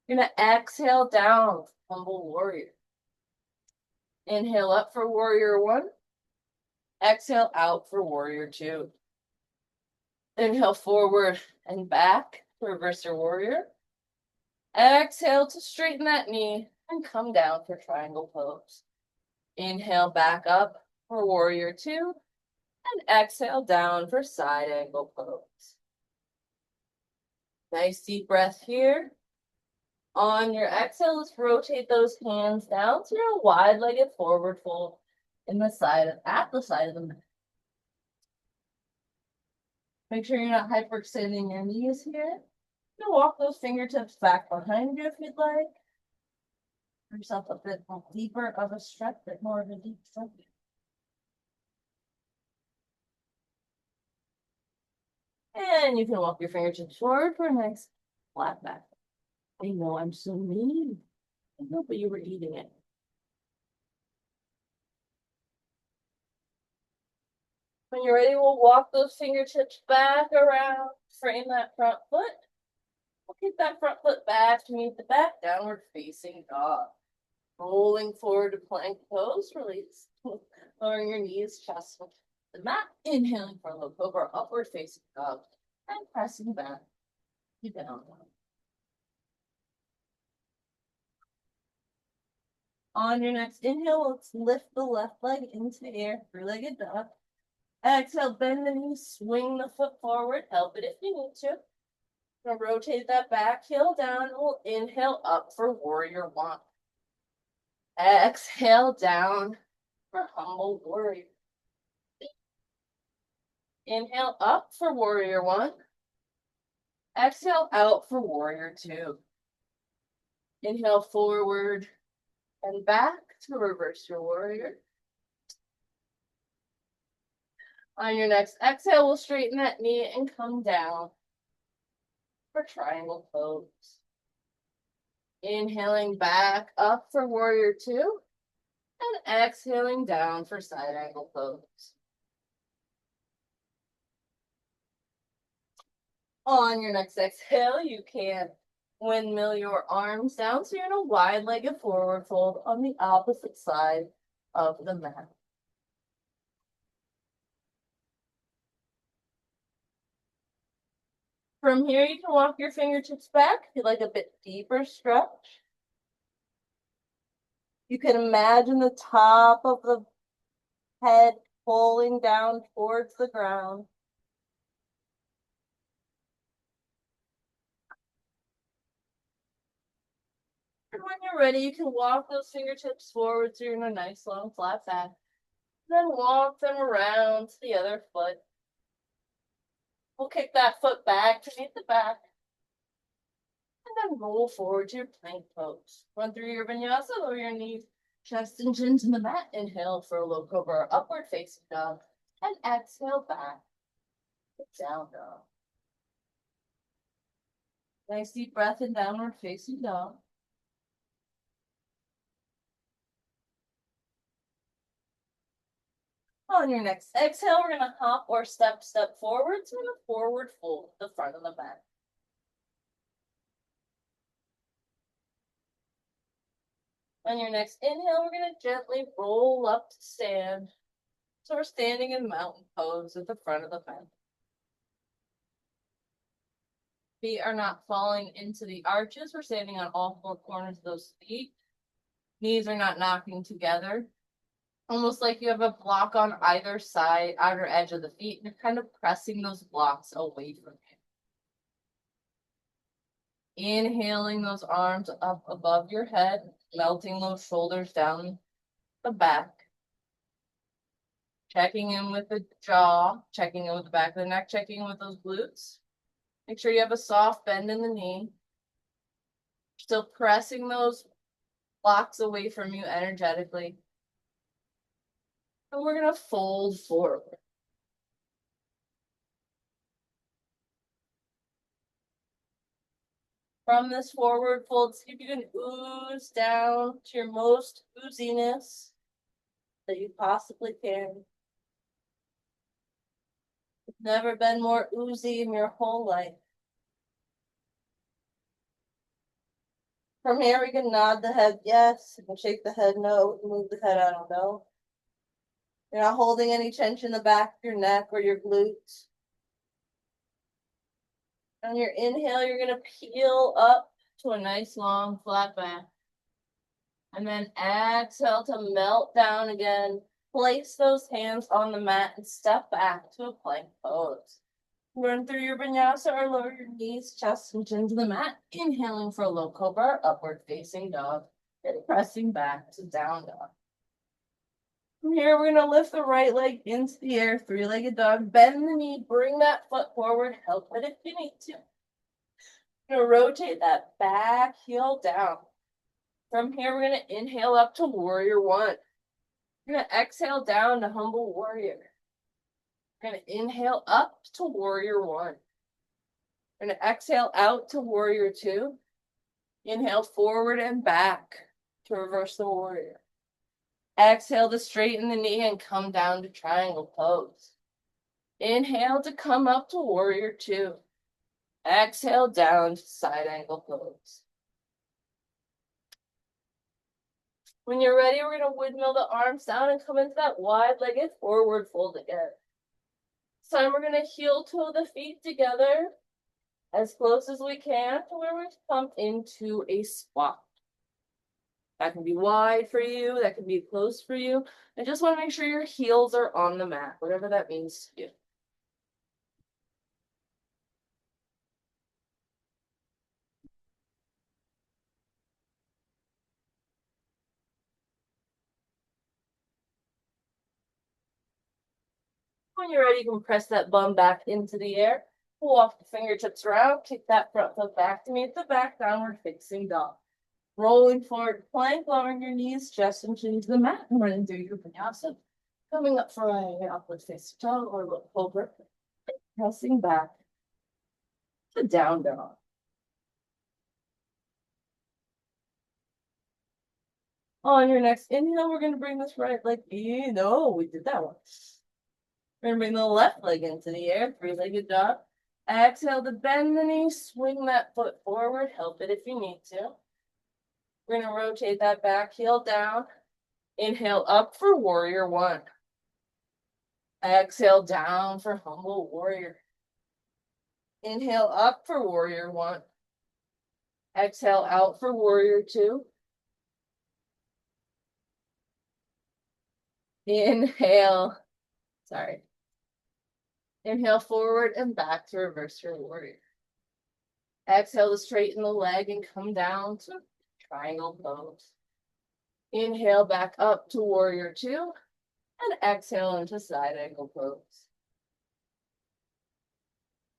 You're gonna exhale down, humble warrior. Inhale up for warrior one. Exhale out for warrior two. Inhale forward and back, reverse your warrior. Exhale to straighten that knee and come down for triangle pose. Inhale back up for warrior two. And exhale down for side angle pose. Nice deep breath here. On your exhale, let's rotate those hands down to your wide-legged forward fold at the side of the mat. Make sure you're not hyperextending your knees here. You can walk those fingertips back behind you if you'd like. Give yourself a bit deeper of a stretch, a bit more of a deep stretch. And you can walk your fingertips forward for a nice flat back. I know I'm so mean. No, but you were eating it. When you're ready, we'll walk those fingertips back around, frame that front foot. We'll kick that front foot back to meet the back, downward facing dog. Rolling forward to plank pose, release. Lowering your knees, chest to the mat. Inhaling for a low cobra, upward facing dog. And pressing back to down dog. On your next inhale, let's lift the left leg into the air, three-legged dog. Exhale, bend the knees, swing the foot forward, help it if you need to. Gonna rotate that back heel down, and we'll inhale up for warrior one. Exhale down for humble warrior. Inhale up for warrior one. Exhale out for warrior two. Inhale forward and back to reverse your warrior. On your next exhale, we'll straighten that knee and come down for triangle pose. Inhaling back up for warrior two and exhaling down for side angle pose. On your next exhale, you can windmill your arms down so you're in a wide-legged forward fold on the opposite side of the mat. From here, you can walk your fingertips back if you like a bit deeper stretch. You can imagine the top of the head pulling down towards the ground. And when you're ready, you can walk those fingertips forward so you're in a nice long flat back. Then walk them around to the other foot. We'll kick that foot back to meet the back. And then roll forward to your plank pose. Run through your vinyasa, lower your knees, chest and chin to the mat. Inhale for a low cobra, upward facing dog. And exhale back to down dog. Nice deep breath in downward facing dog. On your next exhale, we're gonna hop or step forward to a forward fold the front of the mat. On your next inhale, we're gonna gently roll up to stand. So we're standing in mountain pose at the front of the mat. Feet are not falling into the arches. We're standing on all four corners of those feet. Knees are not knocking together. Almost like you have a block on either side, outer edge of the feet, and you're kind of pressing those blocks away from you. Inhaling those arms up above your head, melting those shoulders down the back. Checking in with the jaw, checking in with the back of the neck, checking in with those glutes. Make sure you have a soft bend in the knee. Still pressing those blocks away from you energetically. And we're going to fold forward. From this forward fold, see if you can ooze down to your most ooziness that you possibly can. You've never been more oozy in your whole life. From here, we can nod the head yes, and shake the head no, move the head I don't know. You're not holding any tension in the back of your neck or your glutes. On your inhale, you're going to peel up to a nice long flat back. And then exhale to melt down again. Place those hands on the mat and step back to a plank pose. Run through your vinyasa or lower your knees, chest, and chin to the mat. Inhaling for a low cobra, upward facing dog. And pressing back to down dog. From here, we're going to lift the right leg into the air, three-legged dog. Bend the knee, bring that foot forward, help it if you need to. We're going to rotate that back heel down. From here, we're going to inhale up to warrior one. We're going to exhale down to humble warrior. We're going to inhale up to warrior one. We're going to exhale out to warrior two. Inhale forward and back to reverse the warrior. Exhale to straighten the knee and come down to triangle pose. Inhale to come up to warrior two. Exhale down to side angle pose. When you're ready, we're going to windmill the arms down and come into that wide-legged forward fold again. This time we're going to heel toe the feet together as close as we can to where we come into a squat. That can be wide for you, that can be close for you. I just want to make sure your heels are on the mat, whatever that means to you. When you're ready, you can press that bum back into the air. Walk the fingertips around, kick that front foot back to meet the back, downward facing dog. Rolling forward plank, lowering your knees just into the mat and running through your vinyasa. Coming up for a upward facing dog or low cobra. Pressing back to down dog. On your next inhale, we're going to bring this right leg in. Oh, we did that one. We're going to bring the left leg into the air, three-legged dog. Exhale to bend the knee, swing that foot forward, help it if you need to. We're going to rotate that back heel down. Inhale up for warrior one. Exhale down for humble warrior. Inhale up for warrior one. Exhale out for warrior two. Inhale forward and back to reverse your warrior. Exhale to straighten the leg and come down to triangle pose. Inhale back up to warrior two and exhale into side angle pose.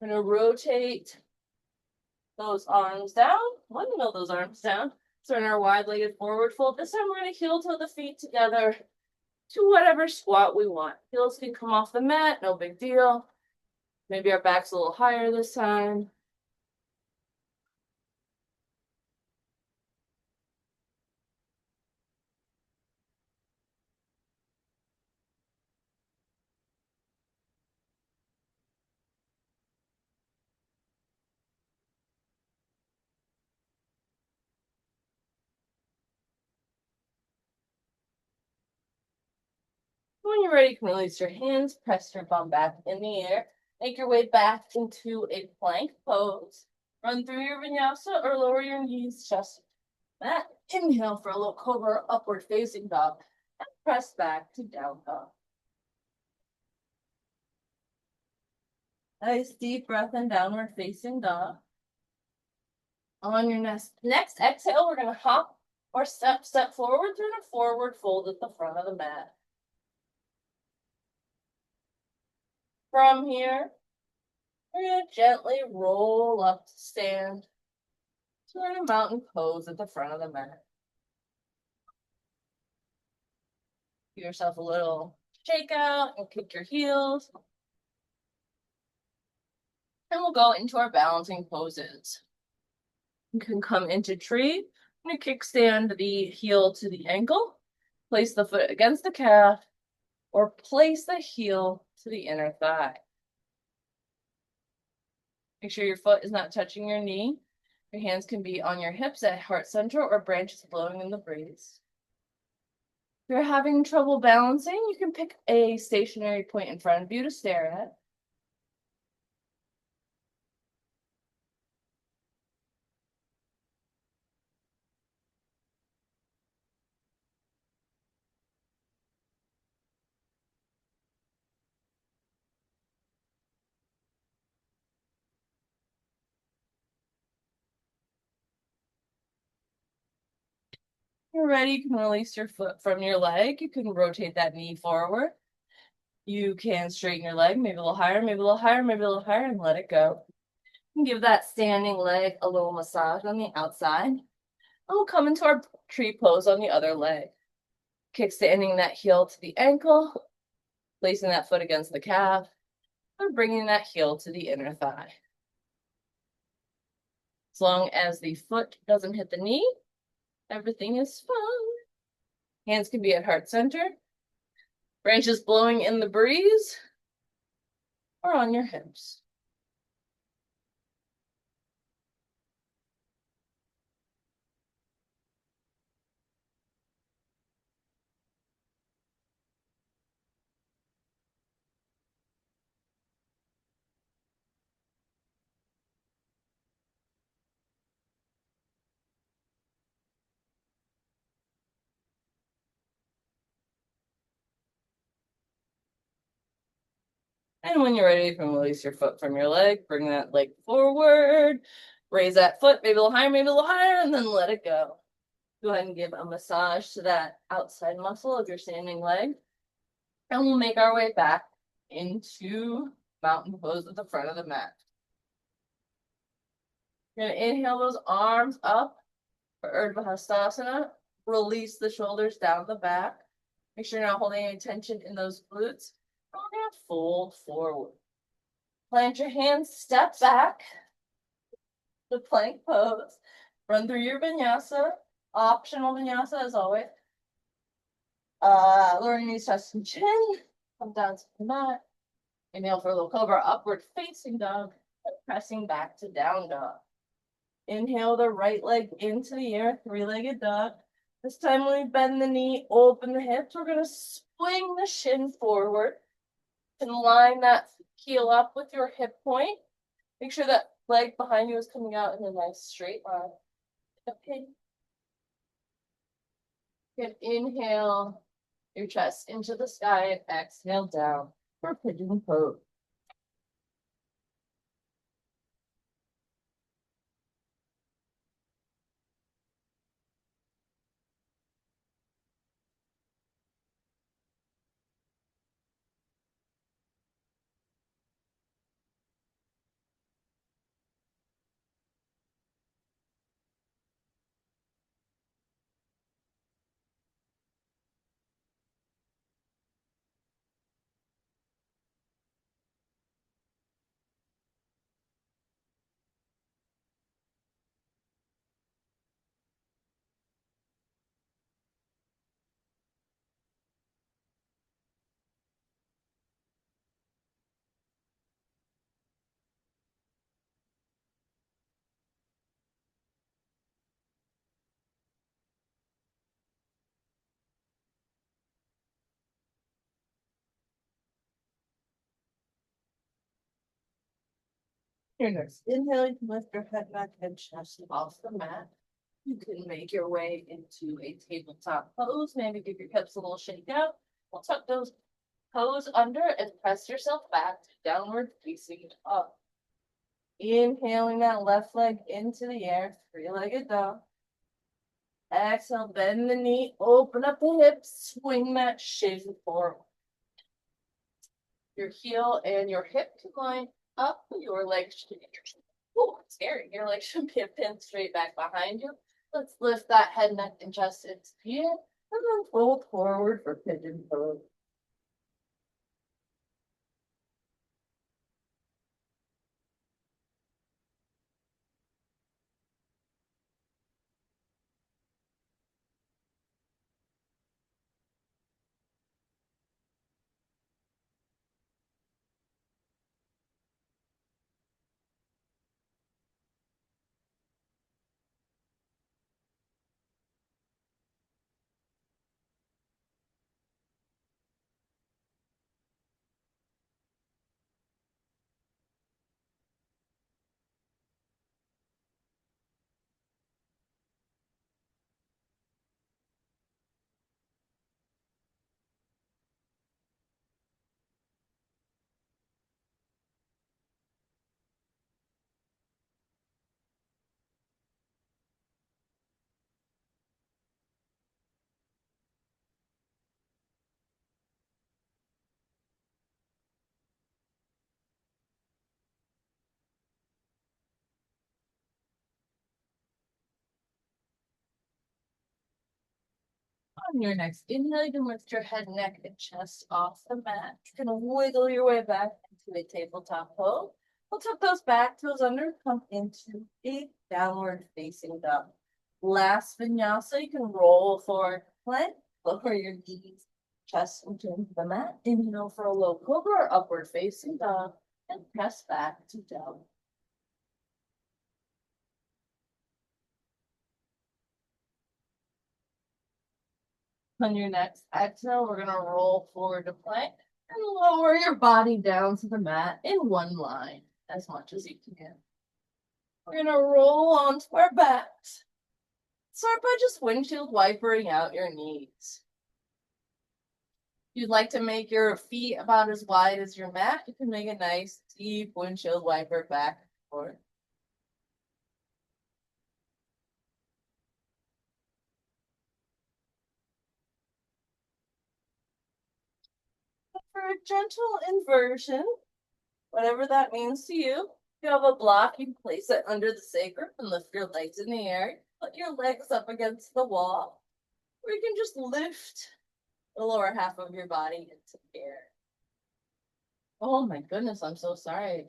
I'm going to rotate those arms down, windmill those arms down. So in our wide-legged forward fold, this time we're going to heel toe the feet together to whatever squat we want. Heels can come off the mat, no big deal. Maybe our back's a little higher this time. When you're ready, you can release your hands, press your bum back in the air. Make your way back into a plank pose. Run through your vinyasa or lower your knees just that. Inhale for a low cobra, upward facing dog, and press back to down dog. Nice deep breath in downward facing dog. On your next exhale, we're going to hop or step forward through the forward fold at the front of the mat. From here, we're going to gently roll up to stand. So we're in a mountain pose at the front of the mat. Give yourself a little shake out and kick your heels. And we'll go into our balancing poses. You can come into tree. I'm going to kickstand the heel to the ankle. Place the foot against the calf or place the heel to the inner thigh. Make sure your foot is not touching your knee. Your hands can be on your hips at heart center or branches blowing in the breeze. If you're having trouble balancing, you can pick a stationary point in front of you to stare at. You're ready, you can release your foot from your leg. You can rotate that knee forward. You can straighten your leg, maybe a little higher, maybe a little higher, maybe a little higher, and let it go. You can give that standing leg a little massage on the outside. And we'll come into our tree pose on the other leg. Kickstanding that heel to the ankle, placing that foot against the calf, and bringing that heel to the inner thigh. As long as the foot doesn't hit the knee, everything is fine. Hands can be at heart center, branches blowing in the breeze, or on your hips. And when you're ready, you can release your foot from your leg, bring that leg forward, raise that foot, maybe a little higher, maybe a little higher, and then let it go. Go ahead and give a massage to that outside muscle of your standing leg. And we'll make our way back into mountain pose at the front of the mat. You're gonna inhale those arms up for Urdhva Hastasana. Release the shoulders down the back. Make sure you're not holding any tension in those glutes. We're gonna fold forward. Plant your hands, step back. The plank pose. Run through your vinyasa. Optional vinyasa as always. Lower your knees, chest, and chin. Come down to the mat. Inhale for a little cobra, upward facing dog. Pressing back to down dog. Inhale the right leg into the air, three-legged dog. This time when we bend the knee, open the hips, we're gonna swing the shin forward and line that heel up with your hip point. Make sure that leg behind you is coming out in a nice straight line. Okay. You can inhale your chest into the sky and exhale down for pigeon pose. Your next inhale, you can lift your head, back, and chest off the mat. You can make your way into a tabletop pose. Maybe give your hips a little shake out. We'll tuck those toes under and press yourself back to downward facing up. Inhaling that left leg into the air, three-legged dog. Exhale, bend the knee, open up the hips, swing that shin forward. Your heel and your hip can line up. Your legs should be, oh, scary. Your legs should be pinned straight back behind you. Let's lift that head, neck, and chest into the air, and then fold forward for pigeon pose. On your next inhale, you can lift your head, neck, and chest off the mat. You can wiggle your way back into a tabletop pose. We'll tuck those back toes under, come into a downward facing dog. Last vinyasa, you can roll forward plank, Lower your knees, chest into the mat. Inhale for a low cobra or upward facing dog, and press back to down. On your next exhale, we're gonna roll forward to plank and lower your body down to the mat in one line as much as you can. We're gonna roll onto our backs. Start by just windshield wipering out your knees. If you'd like to make your feet about as wide as your mat, you can make a nice deep windshield wiper back and forth. For a gentle inversion, whatever that means to you, if you have a block, you can place it under the sacrum and lift your legs in the air. Put your legs up against the wall, or you can just lift the lower half of your body into the air. Oh my goodness, I'm so sorry.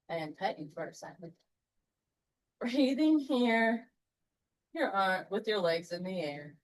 I didn't pet you for a second. Breathing here, your arm with your legs in the air.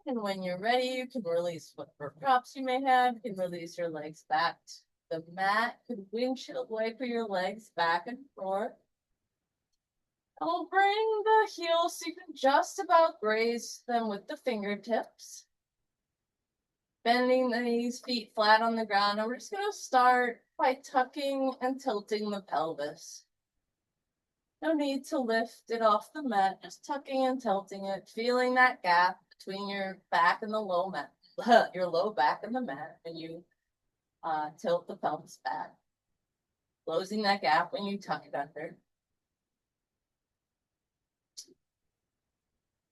And when you're ready, you can release whatever props you may have. You can release your legs back to the mat. You can windshield wiper your legs back and forth. And we'll bring the heels so you can just about graze them with the fingertips. Bending the knees, feet flat on the ground. And we're just going to start by tucking and tilting the pelvis. No need to lift it off the mat, just tucking and tilting it, feeling that gap between your back and the low mat, your low back and the mat, and you tilt the pelvis back, closing that gap when you tuck it under.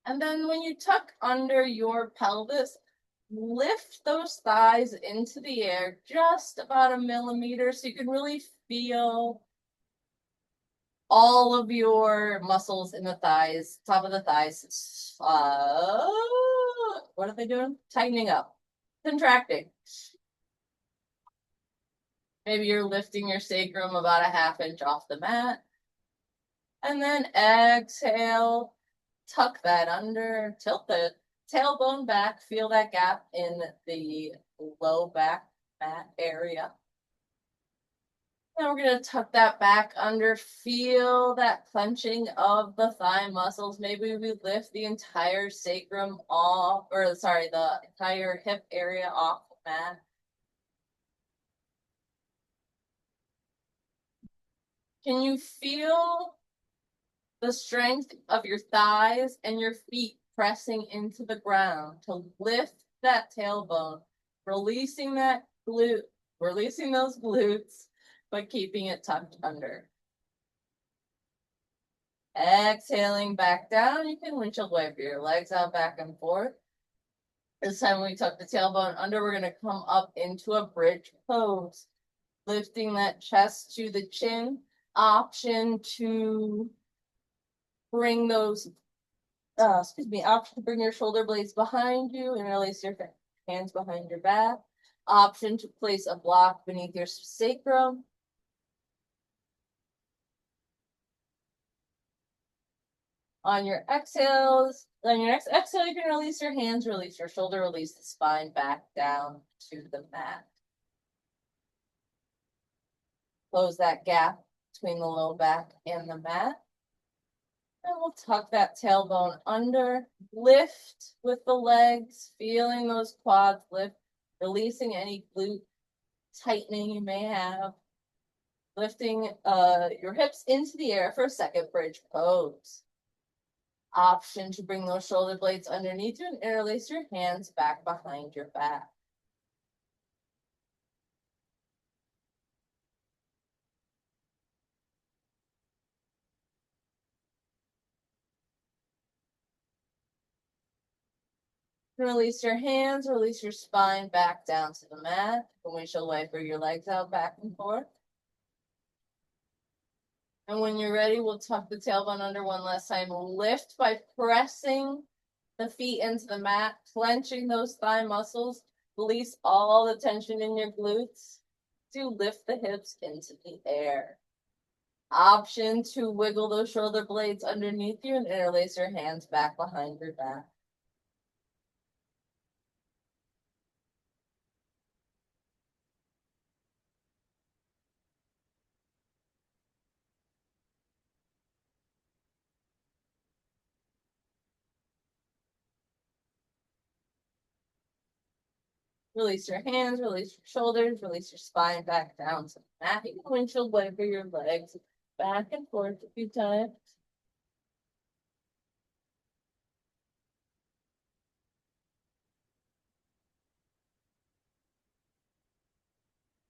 And then when you tuck under your pelvis, lift those thighs into the air just about a millimeter so you can really feel all of your muscles in the thighs, top of the thighs. What are they doing? Tightening up, contracting. Maybe you're lifting your sacrum about a half inch off the mat. And then exhale, tuck that under, tilt the tailbone back, feel that gap in the low back mat area. And we're going to tuck that back under, feel that clenching of the thigh muscles. Maybe we lift the entire sacrum off, or sorry, the entire hip area off the mat. Can you feel the strength of your thighs and your feet pressing into the ground to lift that tailbone, releasing that glute, releasing those glutes, but keeping it tucked under. Exhaling back down, you can windshield wiper your legs out back and forth. This time when we tuck the tailbone under, we're going to come up into a bridge pose, lifting that chest to the chin. Option to bring those, option to bring your shoulder blades behind you and release your hands behind your back. Option to place a block beneath your sacrum. On your next exhale, you can release your hands, release your shoulder, release the spine back down to the mat. Close that gap between the low back and the mat. And we'll tuck that tailbone under, lift with the legs, feeling those quads lift, releasing any glute tightening you may have. Lifting your hips into the air for a second bridge pose. Option to bring those shoulder blades underneath you and interlace your hands back behind your back. Release your hands, release your spine back down to the mat. Windshield wiper your legs out back and forth. And when you're ready, we'll tuck the tailbone under one last time. Lift by pressing the feet into the mat, clenching those thigh muscles. Release all the tension in your glutes. To lift the hips into the air. Option to wiggle those shoulder blades underneath you and interlace your hands back behind your back. Release your hands, release your shoulders, release your spine back down to the mat. You can windshield wiper your legs back and forth a few times.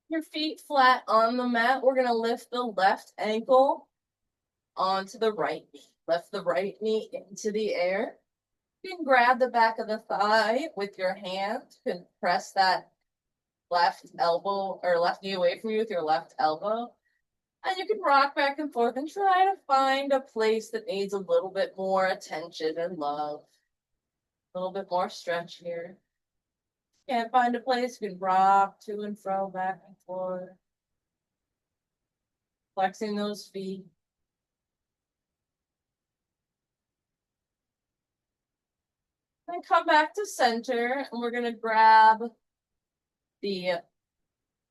Your feet flat on the mat. We're going to lift the left ankle onto the right knee. Lift the right knee into the air. You can grab the back of the thigh with your hand. You can press that left elbow or left knee away from you with your left elbow. And you can rock back and forth and try to find a place that needs a little bit more attention and love. A little bit more stretch here. Can't find a place, you can rock to and fro, back and forth. Flexing those feet. Then come back to center, and we're going to grab the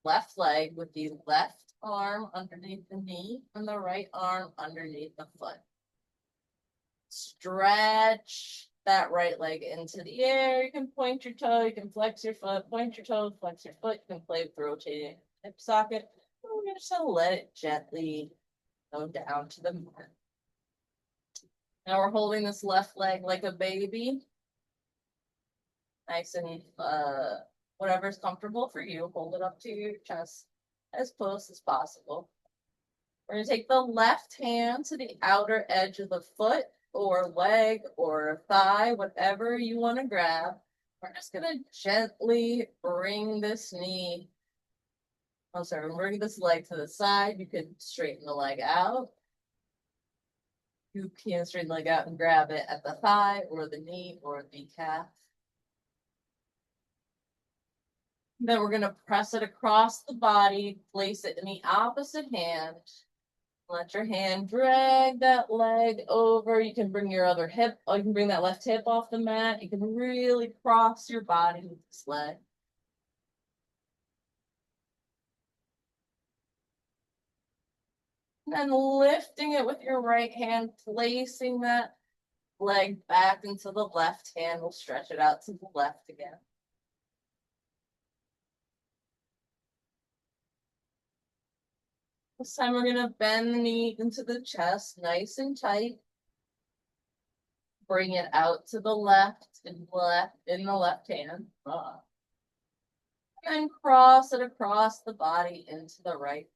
left leg with the left arm underneath the knee and the right arm underneath the foot. Stretch that right leg into the air. You can point your toe, you can flex your foot, point your toe, flex your foot. You can play with the rotating hip socket. We're just gonna let it gently go down to the mat. Now we're holding this left leg like a baby. Nice and whatever's comfortable for you. Hold it up to your chest as close as possible. We're gonna take the left hand to the outer edge of the foot or leg or thigh, whatever you want to grab. We're just gonna gently bring this knee, bring this leg to the side. You can straighten the leg out. You can straighten the leg out and grab it at the thigh or the knee or the calf. Then we're gonna press it across the body, place it in the opposite hand. Let your hand drag that leg over. You can bring your other hip, or you can bring that left hip off the mat. You can really cross your body with this leg. And then lifting it with your right hand, placing that leg back into the left hand. We'll stretch it out to the left again. This time we're gonna bend the knee into the chest, nice and tight. Bring it out to the left and left in the left hand. And cross it across the body into the right.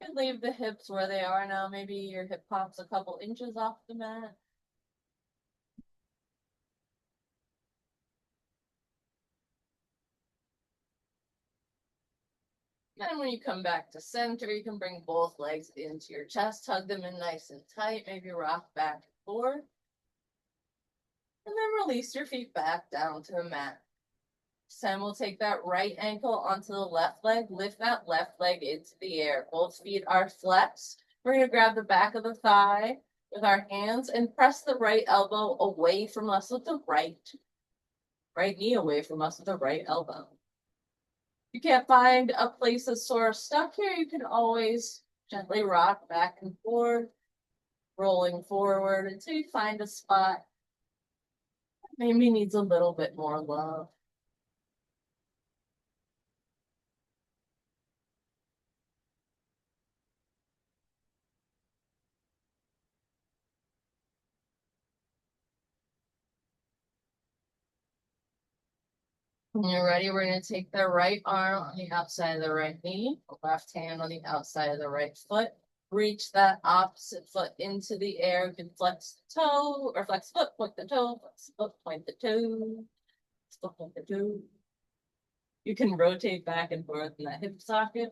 You can leave the hips where they are now. Maybe your hip pops a couple inches off the mat. And when you come back to center, you can bring both legs into your chest, hug them in nice and tight, maybe rock back and forth. And then release your feet back down to the mat. This time we'll take that right ankle onto the left leg, lift that left leg into the air. Both feet are flexed. We're going to grab the back of the thigh with our hands and press the right elbow away from us with the right knee away from us with the right elbow. You can't find a place that's sort of stuck here, you can always gently rock back and forth, rolling forward until you find a spot that maybe needs a little bit more love. When you're ready, we're going to take the right arm on the outside of the right knee, the left hand on the outside of the right foot. Reach that opposite foot into the air. You can flex the toe or flex foot, point the toe, flex foot, point the toe. You can rotate back and forth in that hip socket.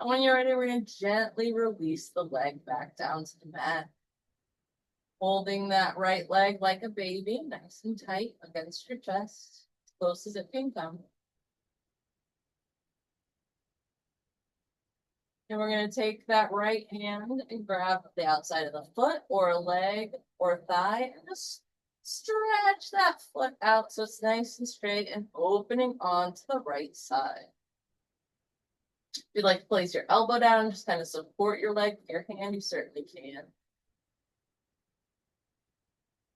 And when you're ready, we're going to gently release the leg back down to the mat. Holding that right leg like a baby, nice and tight against your chest, as close as it can come. And we're going to take that right hand and grab the outside of the foot or a leg or thigh and just stretch that foot out so it's nice and straight and opening onto the right side. If you'd like to place your elbow down, just kind of support your leg with your hand, you certainly can.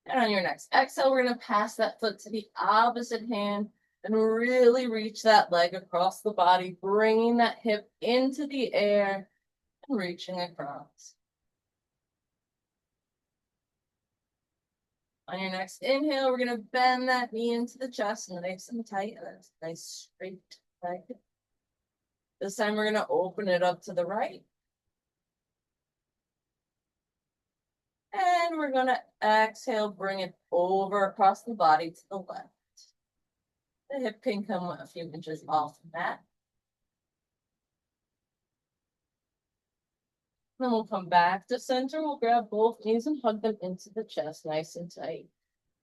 And on your next exhale, we're going to pass that foot to the opposite hand and really reach that leg across the body, bringing that hip into the air and reaching across. On your next inhale, we're going to bend that knee into the chest, nice and tight, and that's nice straight leg. This time we're going to open it up to the right. And we're going to exhale, bring it over across the body to the left. The hip can come a few inches off the mat. Then we'll come back to center. We'll grab both knees and hug them into the chest, nice and tight.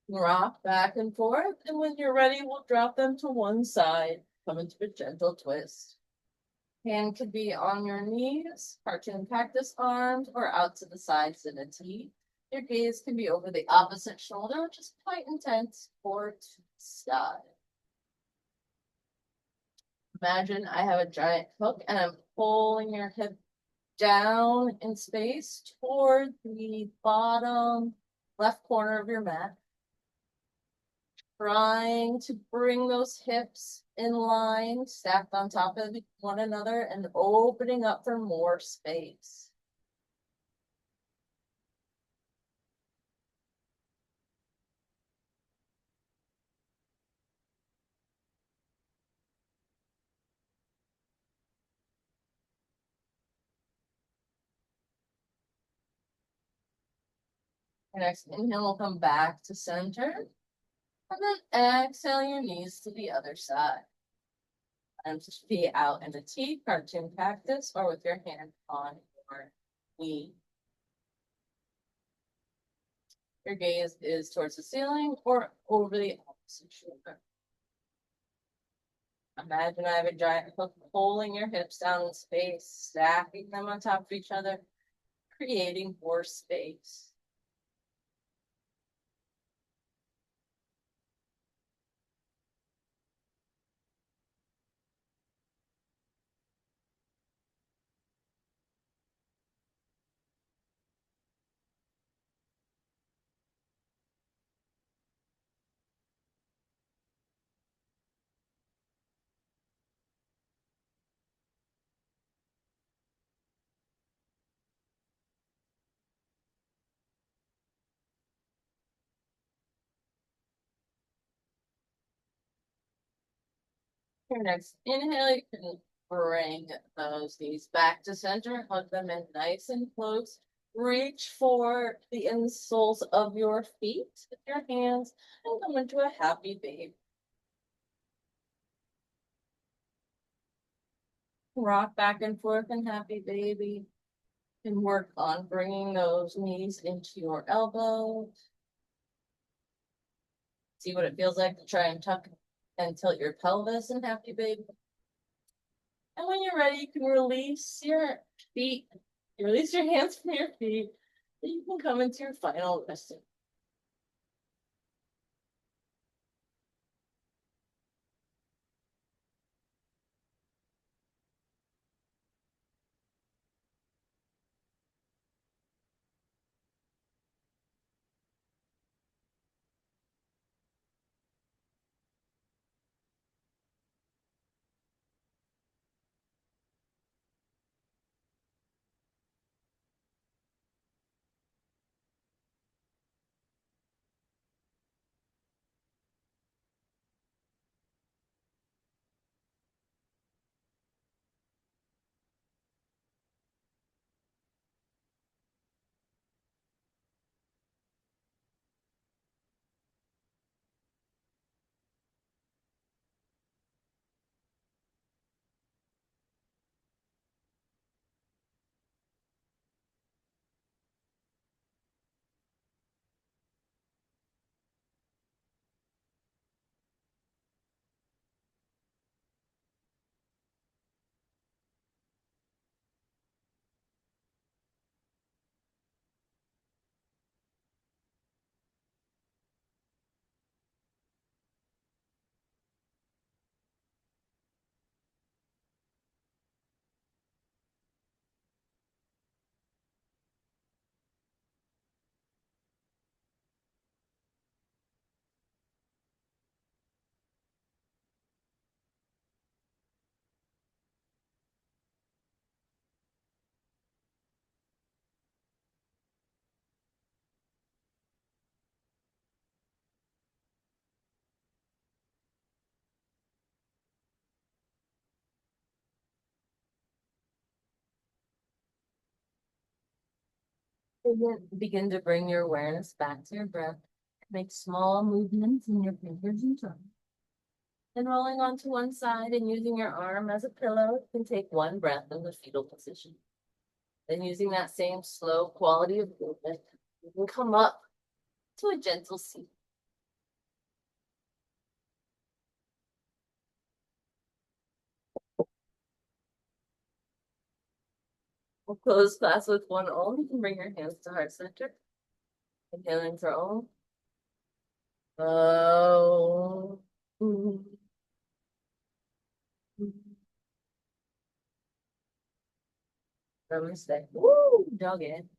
Rock back and forth, and when you're ready, we'll drop them to one side. Come into a gentle twist. Hand could be on your knees, cartoon cactus arms, or out to the sides in a T. Your gaze can be over the opposite shoulder, which is quite intense, or to the side. Imagine I have a giant hook and I'm pulling your hip down in space toward the bottom left corner of your mat. Trying to bring those hips in line, stacked on top of one another, and opening up for more space. Your next inhale will come back to center. And then exhale your knees to the other side. And just be out in a T, cartoon cactus, or with your hand on your knee. Your gaze is towards the ceiling or over the opposite shoulder. Imagine I have a giant hook pulling your hips down in space, stacking them on top of each other, creating more space. Your next inhale, you can bring those knees back to center, hug them in nice and close. Reach for the insoles of your feet with your hands and come into a happy baby. Rock back and forth in happy baby. And work on bringing those knees into your elbows. See what it feels like to try and tuck and tilt your pelvis in happy baby. And when you're ready, you can release your feet. You release your hands from your feet. Then you can come into your final resting. Begin to bring your awareness back to your breath. Make small movements in your fingers and toes. Then rolling onto one side and using your arm as a pillow, you can take one breath in the fetal position. Then using that same slow quality of movement, you can come up to a gentle seat. We'll close class with one Om. You can bring your hands to heart center. Inhaling for Om. Oh. Namaste. Woo! Dog in.